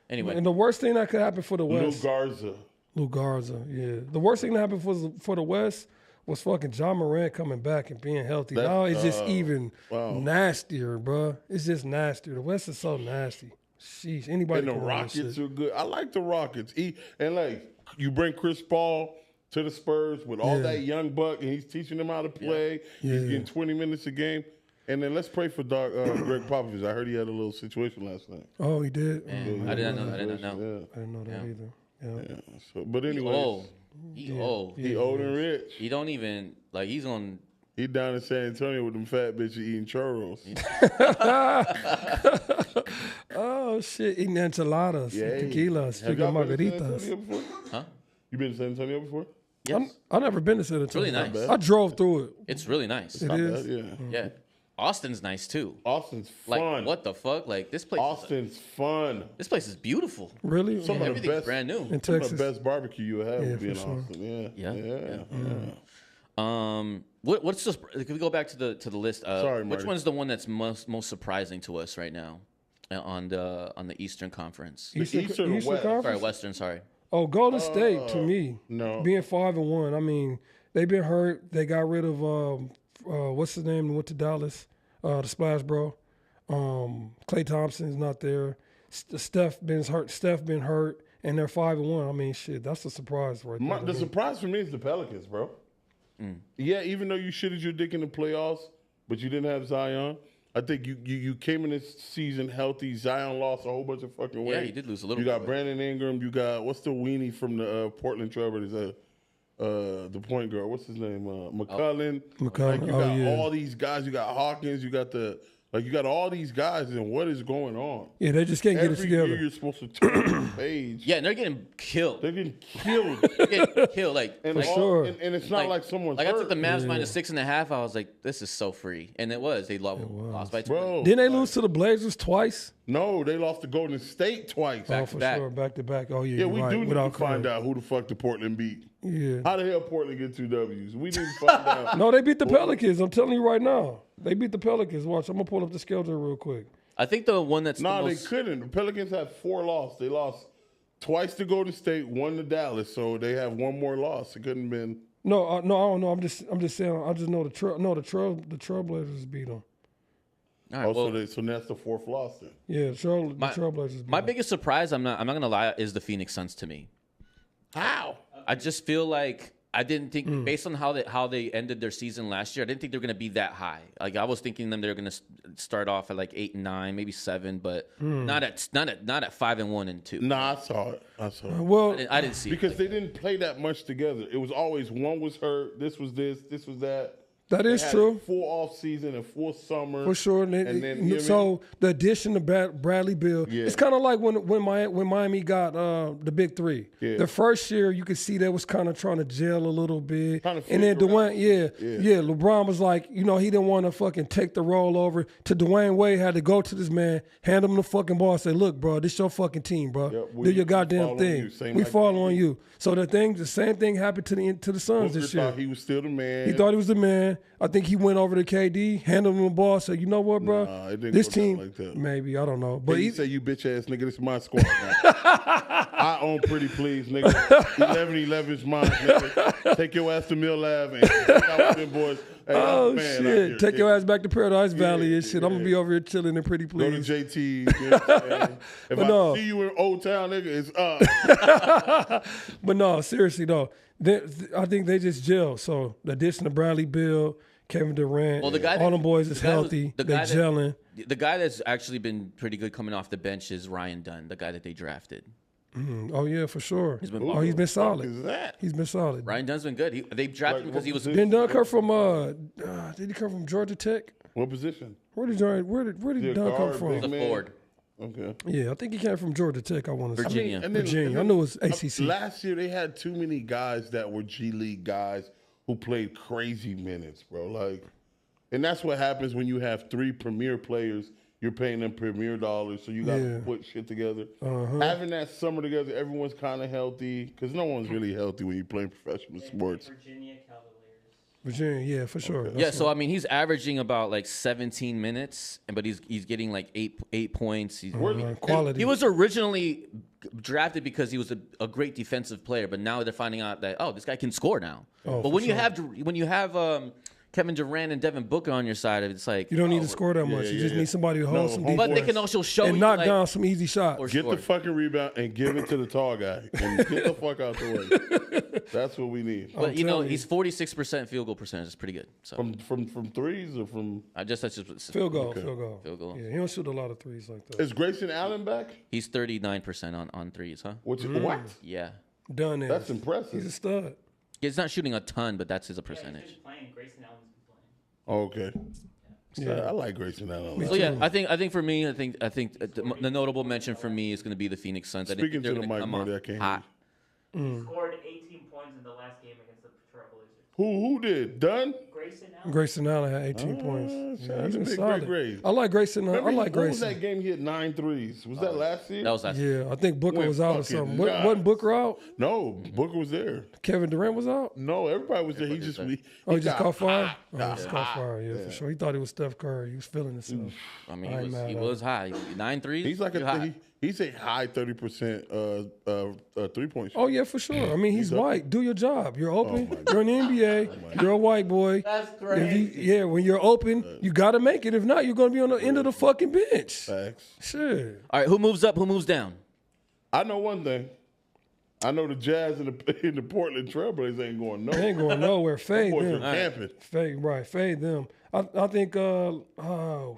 Anyway, And the worst thing that could happen for the Lou West, Garza. Lou Garza, yeah. The worst thing that happened for the West was fucking John Morant coming back and being healthy. That- Now it's just even wow. nastier, bro. It's just nastier. The West is so nasty. Sheesh. Anybody And the can run this Rockets shit. are good. I like the Rockets. And like you bring Chris Paul to the Spurs with all Yeah. that young buck, and he's teaching them how to play. He's Yeah. getting 20 minutes a game. And then let's pray for Greg Popovich. I heard he had a little situation last night. Oh, he did? Man, I did not know. I did not know. Yeah. I didn't know that either. Yeah. Yeah. So, but anyway, He old. he old and rich. He don't even he's on. He down in San Antonio with them fat bitches eating churros. Oh, shit. Eating enchiladas, tequilas, Have drinking y'all been to San margaritas. Antonio before? Huh? You been to San Antonio before? Yes, I've never been to San Antonio. really nice. I drove through it. It's really nice. It Not is. bad, yeah. Yeah, Austin's nice too. Austin's Like fun. what the fuck? Like this place. Austin's fun. This place is beautiful. Really? Some of the Everything's best, brand new. In some of Texas. the best barbecue you have Yeah, would be in for sure. Austin. Yeah. Yeah. What's just? Can we go back to the list? Sorry, which Marty. one's the one that's most surprising to us right now on the Eastern Conference? Eastern or West? Conference? Sorry, Western. Sorry. Oh, Golden State to me. no. Being 5-1. I mean, they've been hurt. They got rid of what's his name? Went to Dallas. The Splash Bro. Klay Thompson's not there. Steph been hurt, and they're 5-1. I mean, shit, that's a surprise right there. The surprise for me is the Pelicans, bro. Yeah, even though you shitted your dick in the playoffs, but you didn't have Zion. I think you came in this season healthy. Zion lost a whole bunch of fucking weight. Yeah, he did lose a little You bit got of weight. Brandon Ingram. You got what's the weenie from the Portland Trailblazers? The point guard. What's his name? McCullough. McCullough, Like you oh, got yeah. all these guys. You got Hawkins. You got you got all these guys. And what is going on? Yeah, they just can't get it Every year together. you're supposed to turn the page. Yeah, and they're getting killed. They're getting killed. They're getting killed. And like, all- sure. And it's not like someone's like I took hurt. the Mavs minus 6.5. I was like, this is so free, and it was. They lost by 20. Bro. Didn't they lose to the Blazers twice? No, they lost to Golden State twice. Oh, for back. sure. Back to back. Oh, yeah, Yeah, you're we right. do need to Without find Curry. out who the fuck the Portland beat. Yeah. How the hell Portland get 2 W's? We need to find out. No, they beat the Pelicans. I'm telling you right now. They beat the Pelicans. Watch, I'm going to pull up the schedule real quick. I think the one that's No, the they most, couldn't. The Pelicans had 4 losses. They lost twice to Golden State, 1 to Dallas, so they have 1 more loss. It couldn't have been. No, I don't know. I'm just saying. I just know the Trailblazers beat them. all right, Also, well, so that's the 4th loss then. Yeah, the Trailblazers beat my them. biggest surprise, I'm not gonna lie, is the Phoenix Suns to me. How? I just feel like I didn't think, based on how they ended their season last year, I didn't think they were going to be that high. Like I was thinking they were going to start off at like 8 and 9, maybe 7, but not at 5 and 1 and 2. Nah, I saw it. Well, I didn't see Because it. they didn't play that much together. It was always one was hurt, this was that. that is They had true. Full off season and full summer. For sure. And then, you know what I so mean? the addition of Bradley Beal, Yeah. it's kind of like when Miami got the big three. Yeah. The first year, you could see they was kind of trying to gel a little bit. Kinda And then figure out. Dwayne, LeBron was like, he didn't want to fucking take the role over. To Dwayne Wade had to go to this man, hand him the fucking ball, and say, look, bro, this your fucking team, bro. Yep, Do we your goddamn follow thing. you, same We like follow KD. on you. So the same thing happened to the Suns Booker this year. thought he was still the man. He thought he was the man. I think he went over to KD, handed him the ball, said, "You know what, bro? Nah, it didn't This go down team, like that. maybe I don't know, But but he say, you bitch ass nigga, this is my squad now. I own Pretty Please, nigga. 11-11 is mine, nigga. Take your ass to Mill Ave and check out with them boys. Hey, I'm oh a fan out shit, here. take your ass back to Paradise Valley and yeah, shit. I'm gonna yeah. be over here chilling and pretty Go to please. JT. You know what I'm saying? If But I no. see you in Old Town, nigga, it's up. But no, seriously though, I think they just gel. So the addition of Bradley Beal, Kevin Durant, Well, the guy all them boys is the guy who- healthy. the They guy that- gelling. The guy that's actually been pretty good coming off the bench is Ryan Dunn, the guy that they drafted. Oh yeah, for sure. He's been- Oh, he's been solid. Is that? He's been solid. Ryan Dunn's been good. They drafted him because he was. Like, Didn't Dunn come from? Did he come from Georgia Tech? What position? Where did Yeah, Dunn come guard, from? big The man. Ford. Okay. Yeah, I think he came from Georgia Tech. I want to say. Virginia. And then- Virginia. and I then, knew it was ACC. Last year they had too many guys that were G League guys who played crazy minutes, bro. Like, and that's what happens when you have 3 premier players. You're paying them premier dollars, so you got Yeah. to put shit together. Having that summer together, everyone's kind of healthy because no one's really healthy when you're playing professional sports. Virginia Cavaliers. Virginia, yeah, for sure. Yeah, so I mean, he's averaging about like 17 minutes, but he's getting like eight points. He's, Quality. he was originally drafted because he was a great defensive player, but now they're finding out that this guy can score now. Oh, but for when you sure. have Kevin Durant and Devin Booker on your side, it's like You don't need to score that much. You just need somebody to hold some home But they defense can also show and you, knock like, down some easy shots. or Get score. the fucking rebound and give it to the tall guy and get the fuck out the way. That's what we need. But you know, telling you. he's 46% field goal percentage. It's pretty good. So From threes or from? that's just Field goal, Okay. field goal. Field goal. Yeah, he don't shoot a lot of threes like that. Is Grayson Allen back? He's 39% on threes, huh? What? Mm. What? Yeah, Done is. That's impressive. He's a stud. he's not shooting a ton, but that's his He's percentage. been playing. Grayson Allen's been playing. Oh, okay. Yeah. I like Grayson Allen. So yeah, I think for me, I think the notable mention for me is going to be the Phoenix Suns. I Speaking think they're to the gonna mic, come Marty, off I can't hot. Scored 18 points in the last game against the Trailblazers. Who did? Dunn? Grayson Allen. Grayson Allen had 18 points. shout out he's to been Big solid. Gray. I like Grayson. I Remember, like what was Grayson. that game he hit 9 threes? Was that last year? That was last. Yeah, I think Booker Went was out or fucking something. nuts. Wasn't Booker out? No, Booker was there. Kevin Durant was out? No, everybody was there. He Everybody just was he, Oh, he just got caught fire? hot. Oh, he just caught fire, yeah, for sure. He thought he was Steph Curry. He was feeling himself. I mean, I ain't he mad at was high. 9 threes. He's like hot. he's a high 30% 3-point shot. Oh, yeah, for sure. I mean, he's white. Do your job. You're open. my You're in the NBA. You're a white boy. That's When you're open, you got to make it. If not, you're going to be on the end of the fucking bench. Facts. Shit. All right, who moves up? Who moves down? I know one thing. I know the Jazz and the Portland Trailblazers ain't going They ain't nowhere. going nowhere. Fade Boys are them. camping. Fade them. I think,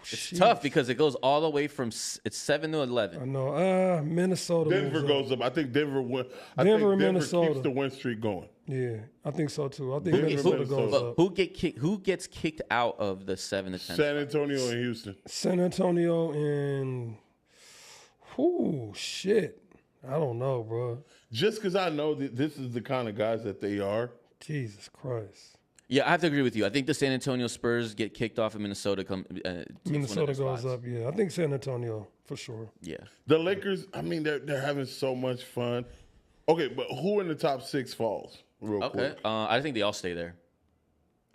shit. Tough because it goes all the way from it's 7 to I 11. know. Minnesota. Denver moves up. goes up. I think Denver win. I Denver think and Denver Minnesota. keeps the win streak going. Yeah, I think so too. I think Who- Minnesota who- goes But up. who gets kicked out of the 7 to 10? San Antonio and Houston. San Antonio and shit. I don't know, bro. Just because I know that this is the kind of guys that they are. Jesus Christ. Yeah, I have to agree with you. I think the San Antonio Spurs get kicked off, and Minnesota Minnesota goes up. Yeah, I think San Antonio for sure. Yeah, The Lakers, I mean, they're having so much fun. Okay, but who in the top 6 falls? Real okay. quick. I think they all stay there.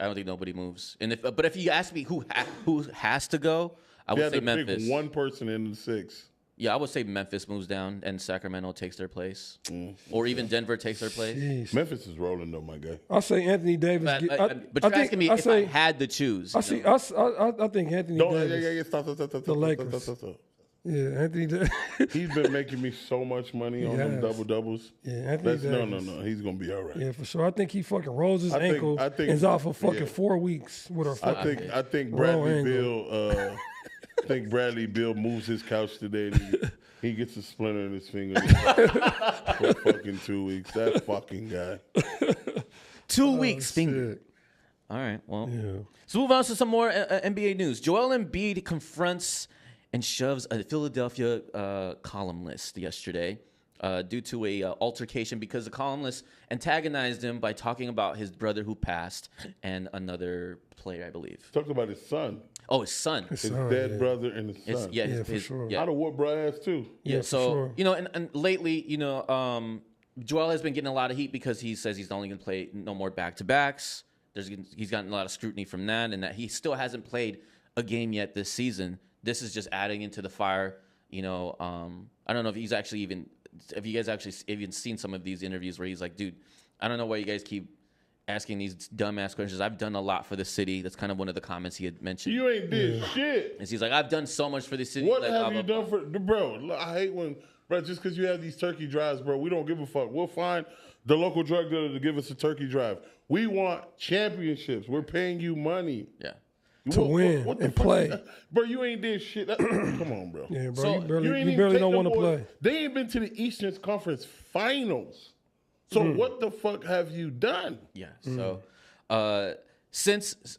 I don't think nobody moves. And if you ask me who has to go, I They would had say to Memphis. pick one person in the 6. Yeah, I would say Memphis moves down and Sacramento takes their place, Mm. or even Denver takes their place. Jeez. Memphis is rolling though, my guy. I say Anthony Davis. But, get, you're asking me if I had to choose. I you see. know? I think Anthony Don't, Davis. Stop. The Lakers. Yeah, Anthony. He's been making me so much money on them Yes. double-doubles. Yeah, Anthony No. Davis. He's going to be all right. Yeah, for sure. I think he fucking rolls his I think- ankle I think- and is out for fucking yeah. 4 weeks with a fucking. I think Raw Bradley angle. Beal. I think Bradley Beal moves his couch today. And he gets a splinter in his finger for fucking 2 weeks. That fucking guy. 2 weeks, finger. Shit. All right, well. Yeah. So move on to some more NBA news. Joel Embiid confronts and shoves a Philadelphia columnist yesterday due to a altercation because the columnist antagonized him by talking about his brother who passed and another player, I believe. Talk about his son. Oh, his son. His son, dead yeah. brother and his It's, son. yeah, Yeah, for sure. yeah. I'd have whooped Brad's ass too. Yeah, for so sure. you know, and lately, you know, Joel has been getting a lot of heat because he says he's only going to play no more back-to-backs. He's gotten a lot of scrutiny from that, and that he still hasn't played a game yet this season. This is just adding into the fire. You know, I don't know if you guys actually even seen some of these interviews where he's like, dude, I don't know why you guys keep asking these dumbass questions. I've done a lot for the city. That's kind of one of the comments he had mentioned. You ain't did shit. And he's like, I've done so much for the city. What like, have blah, you blah, done blah. for, bro? Look, I hate when, bro, just because you have these turkey drives, bro, we don't give a fuck. We'll find the local drug dealer to give us a turkey drive. We want championships. We're paying you money. Yeah. To win the and fuck play. is that? Bro, you ain't did shit. Come on, bro. Yeah, bro. So, you barely, ain't you even barely take don't them want to boys- play. They ain't been to the Eastern Conference Finals. So what the fuck have you done? Yeah. So, since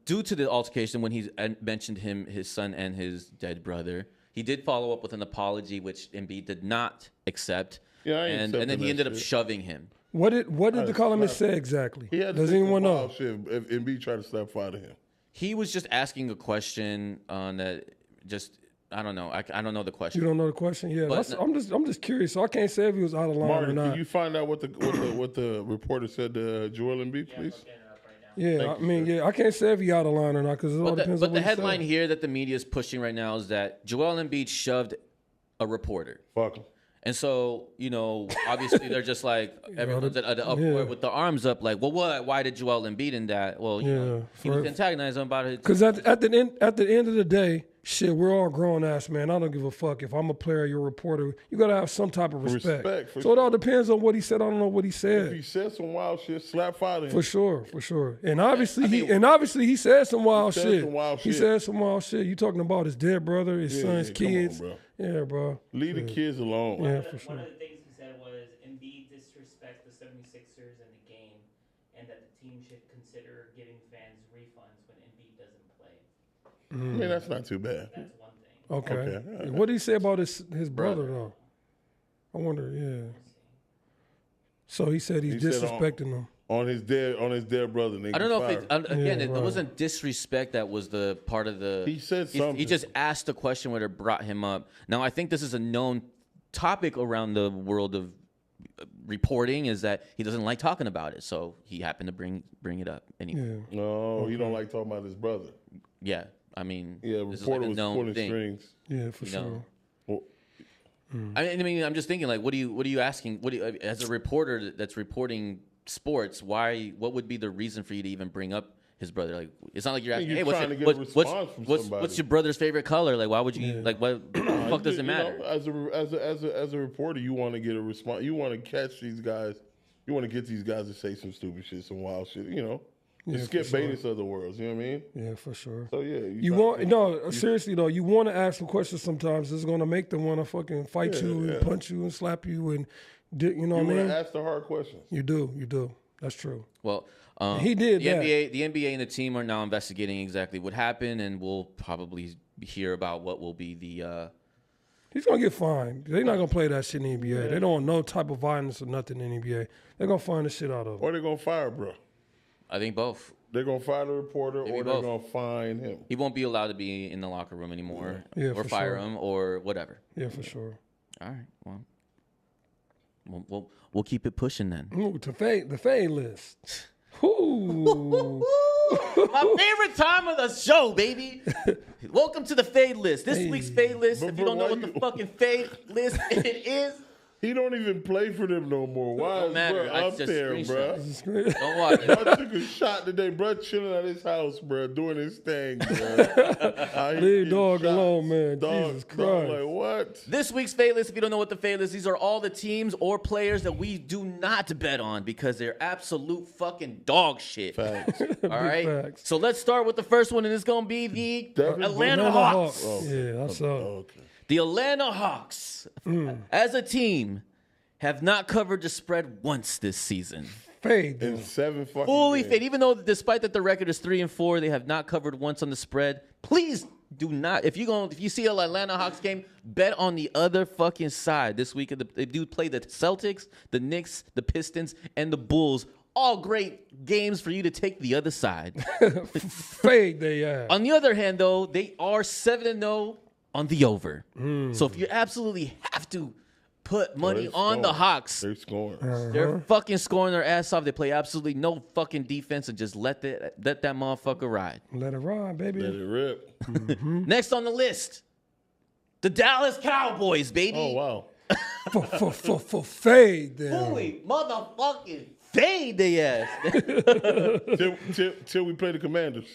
due to the altercation when he mentioned his son and his dead brother, he did follow up with an apology, which Embiid did not accept. Yeah, I ain't and then accepting he that ended up shit. shoving him. What did the columnist say exactly? He had to Does take anyone some know? wild shit if Embiid tried to slap fight at him. He was just asking a question on that. Just I don't know. I don't know the question. You don't know the question? Yeah, But- I'm just curious. So I can't say if he was out of line or Martin, not. can you find out what the reporter said to Joel Embiid, please? Looking it up right now. Yeah, Thank you, sir. I can't say if he out of line or not because it all depends But on the what he headline said. here that the media is pushing right now is that Joel Embiid shoved a reporter. Fuck him. And so, you know, obviously they're just like everyone's at the uproar with the arms up, like, well, what? Why did Joel Embiid in that? Well, you know, he was antagonizing him about it. Because at the end of the day, shit, we're all grown ass man. I don't give a fuck if I'm a player, you're a reporter. You gotta have some type of respect. for So it all depends on what he said. I don't know what he If he said. said some wild shit, slap fight at him. For sure. And obviously he said some wild said shit. some wild He shit. said some wild shit. You talking about his dead brother, his son's come on, kids. bro. Yeah, bro. Leave the kids alone. Yeah, for sure. One of the things he said was Embiid disrespects the 76ers in the game and that the team should consider giving fans refunds when Embiid doesn't play. I mean, that's not too bad. That's one thing. Okay. Okay, all right. What did he say about his brother though? I wonder, yeah. So he said he's He said disrespecting him. On his dead brother. They I don't know if fired. it right. wasn't disrespect that was the part of the. He said He something. just asked a question where it brought him up. Now I think this is a known topic around the world of reporting is that he doesn't like talking about it, so he happened to bring it up anyway. Yeah. No, you don't like talking about his brother. Yeah, I mean, Yeah, this is reporter like a was known pulling thing. strings. Yeah, for You sure. know. Well, I mean, I'm just thinking like, what are you asking? As a reporter that's reporting sports, what would be the reason for you to even bring up his brother? Like, it's not like you're asking, you're hey, what's trying your, to get a what's, response from what's somebody. your brother's favorite color? Like, why would you like what the fuck does it you know, matter? as a reporter, you want to get a response. You want to catch these guys. You want to get these guys to say some stupid shit, some wild shit. You know, Yeah, the Skip for sure. Bayless of the world. You know what I mean? Yeah, for sure. So yeah, You want seriously though. You want to ask some questions sometimes. It's gonna make them want to fucking fight you and punch you and slap you and you know You what I want mean? to ask the hard questions. You do. That's true. Well, He did the that. NBA and the team are now investigating exactly what happened, and we'll probably hear about what will be the. He's gonna get fined. They're not gonna play that shit in the NBA. They don't want no type of violence or nothing in the NBA. They're gonna find the shit out of him. Or they're gonna fire, bro. I think both. They're gonna fire the reporter, Maybe or they're both. gonna fine him. He won't be allowed to be in the locker room anymore, Yeah, or for fire sure. him, or whatever. Yeah, for sure. All right, well, we'll keep it pushing then. Ooh, the fade list. Ooh. My favorite time of the show, baby. Welcome to the fade list. This week's fade list. But If you don't know why what the you- fucking fade list it is, He don't even play for them no more. Why Don't is matter. bro I up just there, bro? screenshot. Don't watch it. Bro took a shot today. Bro chilling at his house, bro, doing his thing, bro. Leave dog alone, man. Jesus Dog, Christ. like what? This week's Fade List, if you don't know what the Fade List, these are all the teams or players that we do not bet on because they're absolute fucking dog shit. Facts. All right? facts. So let's start with the first one, and it's going to be the Devin Atlanta Booker. Hawks. Oh, Yeah, I saw it. okay. The Atlanta Hawks, as a team, have not covered the spread once this season. Fade In them. 7 fucking Fully games. fade. Even though, despite that the record is 3-4, they have not covered once on the spread. Please do not. If you see an Atlanta Hawks game, bet on the other fucking side this week. They do play the Celtics, the Knicks, the Pistons, and the Bulls. All great games for you to take the other side. Fade they ass. On the other hand, though, they are 7-0 on the over. So if you absolutely have to put money They're on the scoring. Hawks, They're scoring. they're fucking scoring their ass off. They play absolutely no fucking defense and just let that motherfucker ride. Let it ride, Let baby. it rip. Next on the list, the Dallas Cowboys, baby. Oh wow. Fade them. Holy motherfucking fade they ass. till we play the Commanders.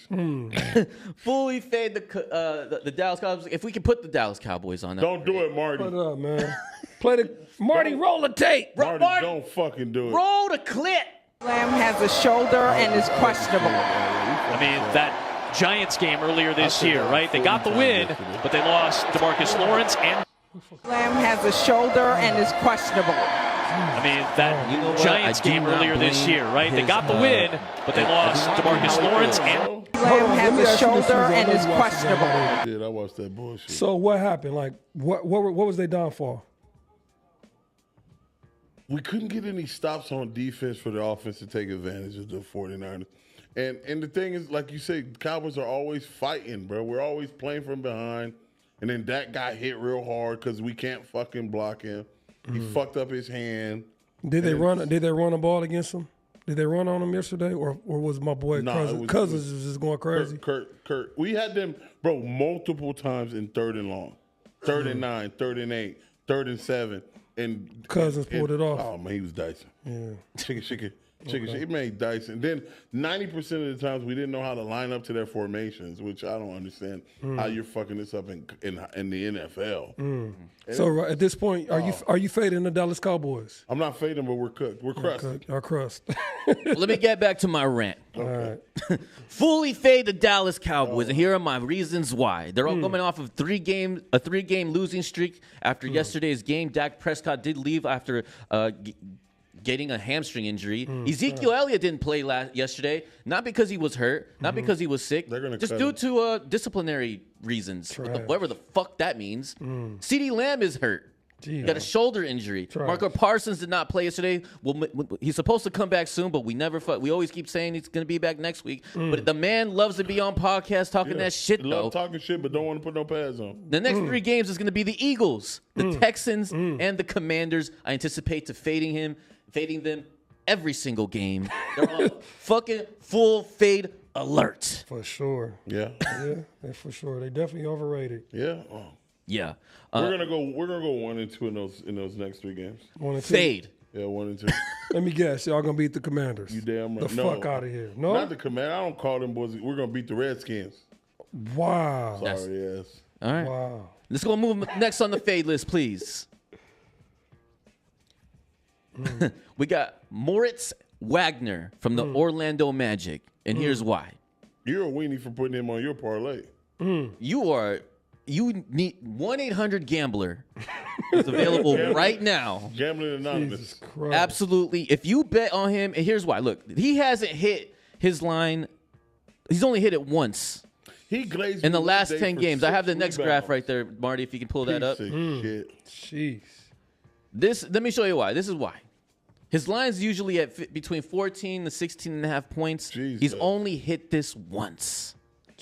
Fully fade the Dallas Cowboys. If we can put the Dallas Cowboys on that. Don't do it, Marty. Put it up, man. Play the Marty, roll the tape. Marty, don't fucking do it. Roll the clip. Lamb has a shoulder and is questionable. I mean, that Giants game earlier this year, right? They got the win, but they lost DeMarcus Lawrence and Lamb has a shoulder and is questionable. I mean, that You know what? Giants I do game not earlier this blame year, right? They his, got the win, but they lost DeMarcus Lawrence and Lamb Let has me a ask you this, shoulder since I and know is you watched the game questionable. already. Dude, I watched that bullshit. So what happened? Like, what was they down for? We couldn't get any stops on defense for the offense to take advantage of the 49ers. And the thing is, like you say, Cowboys are always fighting, bro. We're always playing from behind. And then that guy hit real hard because we can't fucking block him. He fucked up his hand. Did they run a ball against them? Did they run on them yesterday, or was my boy Nah, it was- Cousins was just going crazy? Kurt. We had them, bro, multiple times in 3rd and long. 3rd and 9, 3rd and 8, 3rd and 7. And Cousins pulled it off. Oh, man, he was dicing. Yeah. Chicken. He made dice. And then 90% of the times we didn't know how to line up to their formations, which I don't understand how you're fucking this up in the NFL. So at this point, are you fading the Dallas Cowboys? I'm not fading, but we're cooked. We're crusted. Our crust. Let me get back to my rant. All right. Fully fade the Dallas Cowboys, and here are my reasons why. They're all coming off of a 3-game losing streak after yesterday's game. Dak Prescott did leave after getting a hamstring injury. Ezekiel Elliott didn't play yesterday, not because he was hurt, not because he was sick, They're gonna just cut due him. to disciplinary reasons, whatever the fuck that means. CeeDee Lamb is hurt. He got a shoulder injury. Marco Parsons did not play yesterday. Well, he's supposed to come back soon, but we always keep saying he's going to be back next week. But the man loves to be on podcasts talking that shit, though. Love talking shit, but don't want to put no pads on. The next 3 games is going to be the Eagles, the Texans, and the Commanders. I anticipate to fading them every single game. They're on fucking full fade alert. For sure. Yeah. Yeah, for sure. They definitely overrated. Yeah. Oh. Yeah. We're gonna go 1 and 2 in those next 3 games. 1 and 2. Fade. Yeah, 1 and 2. Let me guess, y'all gonna beat the Commanders. You damn right. The No. fuck out of here. No. Not the Command. I don't call them boys. We're gonna beat the Redskins. Wow. Sorry, yes. All right. Wow. Let's go move next on the fade list, please. We got Moritz Wagner from the Orlando Magic, and here's why. You're a weenie for putting him on your parlay. You need 1-800-GAMBLER is available right now. Gambling Anonymous. Jesus Christ. Absolutely. If you bet on him, and here's why. Look, he hasn't hit his line. He's only hit it once He glazed in the me last one day 10 for games. I 6 have the next graph rebounds. right there, Marty, if you can pull that up. Piece of shit. Jeez. Let me show you why. This is why. His line's usually at between 14 to 16.5 points. Jesus. He's only hit this once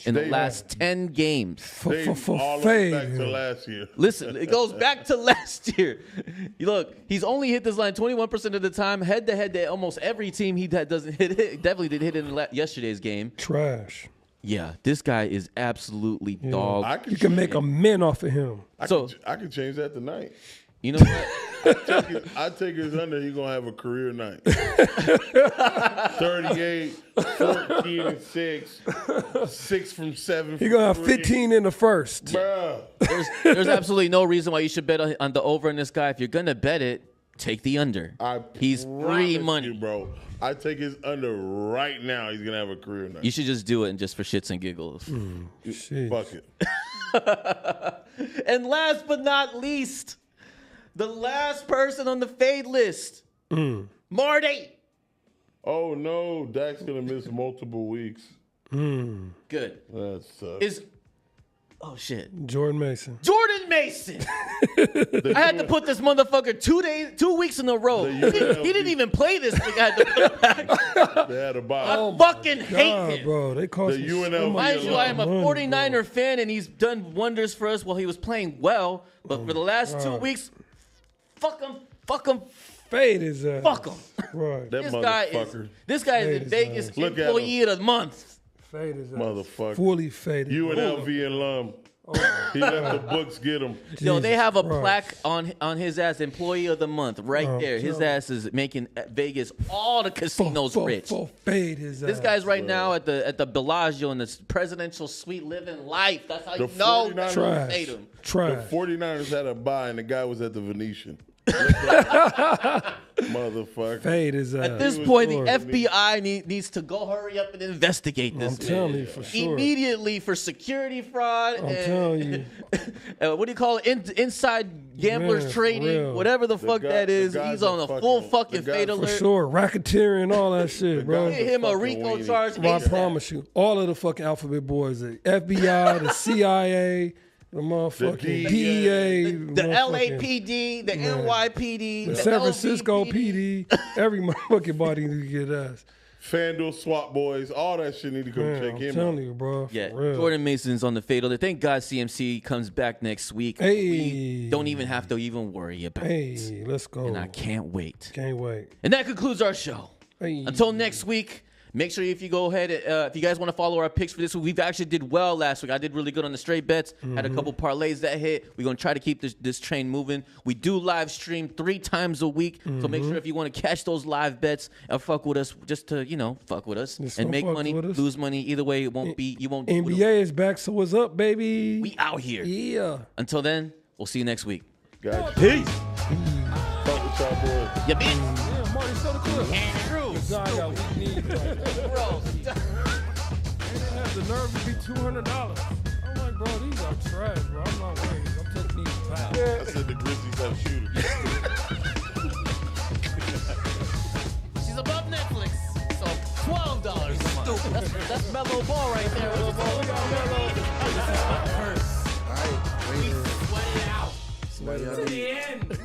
in the last 10 games. They all the way Fade. back to last year. Listen, it goes back to last year. Look, he's only hit this line 21% of the time. Head to head to almost every team he doesn't hit it. Definitely did hit it in yesterday's game. Trash. Yeah, this guy is absolutely dog. I can You can make a min off of him. So I can change that tonight. You know what? I take his under. He gonna have a career night. 38, 14 and 6, 6 from 7. He gonna have 15 in the first. Bruh. There's absolutely no reason why you should bet on the over on this guy. If you're gonna bet it, take the under. He's free money, you, bro. I take his under right now. He's gonna have a career night. You should just do it and just for shits and giggles. Fuck it. And last but not least, the last person on the fade list, Marty. Oh no, Dak's gonna miss multiple weeks. Good. That sucks. Oh shit. Jordan Mason. Jordan Mason. I had to put this motherfucker 2 weeks in a row. He didn't even play this thing. I had to put it back. They had a bye. I fucking hate him. Bro, they cost The me UNLV so much Mind you, I am a money, 49er bro. fan, and he's done wonders for us while he was playing well. But for the last 2 weeks, fuck him, Fade his ass. fuck him. Right. That This motherfucker. guy is Fade the his Vegas ass. Look at employee of the month. Fade his ass. Motherfucker. Fully faded. UNLV alum. He let the books get him. Yo, they Jesus have a Christ. plaque on his ass, employee of the month, right there. His ass is making Vegas all the casinos rich. Fade his ass. This guy's right now at the Bellagio in the presidential suite living life. That's how The you know 49ers Trash. hate him. The Trash. 49ers had a bye, and the guy was at the Venetian. Motherfucker. Fade his ass. At this point, the FBI needs to go hurry up and investigate this. I'm telling you for sure. Immediately for security fraud. I'm telling you. What do you call it? Inside gamblers Man, for trading, real. whatever the fuck guy- that the is. guy's He's a on a fucking- full the fucking guy's fade a- For alert. sure. Racketeering, all that shit, bro. guy's Get him a fucking RICO weenie. charge. Bro, I ASAP. promise you, all of the fucking alphabet boys, the FBI, the CIA, the motherfucking The DEA, The LAPD, the NYPD, the the San Francisco LVPD. PD, every motherfucking body need to get us. FanDuel, SWAT boys, all that shit need to come Man, check I'm him telling out. you, bro. For Yeah, real. Jordan Mason's on the fade alert. Thank God CMC comes back next week. Hey. We don't even have to even worry about it. Hey, let's go. And I can't wait. Can't wait. And that concludes our show. Hey. Until next week, make sure if you go ahead, if you guys want to follow our picks for this week, we've actually did well last week. I did really good on the straight bets. Had a couple parlays that hit. We're going to try to keep this train moving. We do live stream 3 times a week. So make sure if you want to catch those live bets and fuck with us, just to, fuck with us Just and don't make fuck money, with us. lose money. Either way, it won't be, you won't do it. NBA is back, so what's up, baby? We out here. Yeah. Until then, we'll see you next week. Gotcha. Peace. Fuck with y'all boys. You bitch. Yeah, Marty, show the clip. Andrew. John got weak knees. Right? Bro. They didn't have the nerve to be $200. I'm like, bro, these are trash, bro. I'm not worried. I'm taking these back. I said the Grizzlies have shooters. She's above Netflix, so $12 a month. That's mellow ball right there. We sweat it out. Sweat it out. To the end.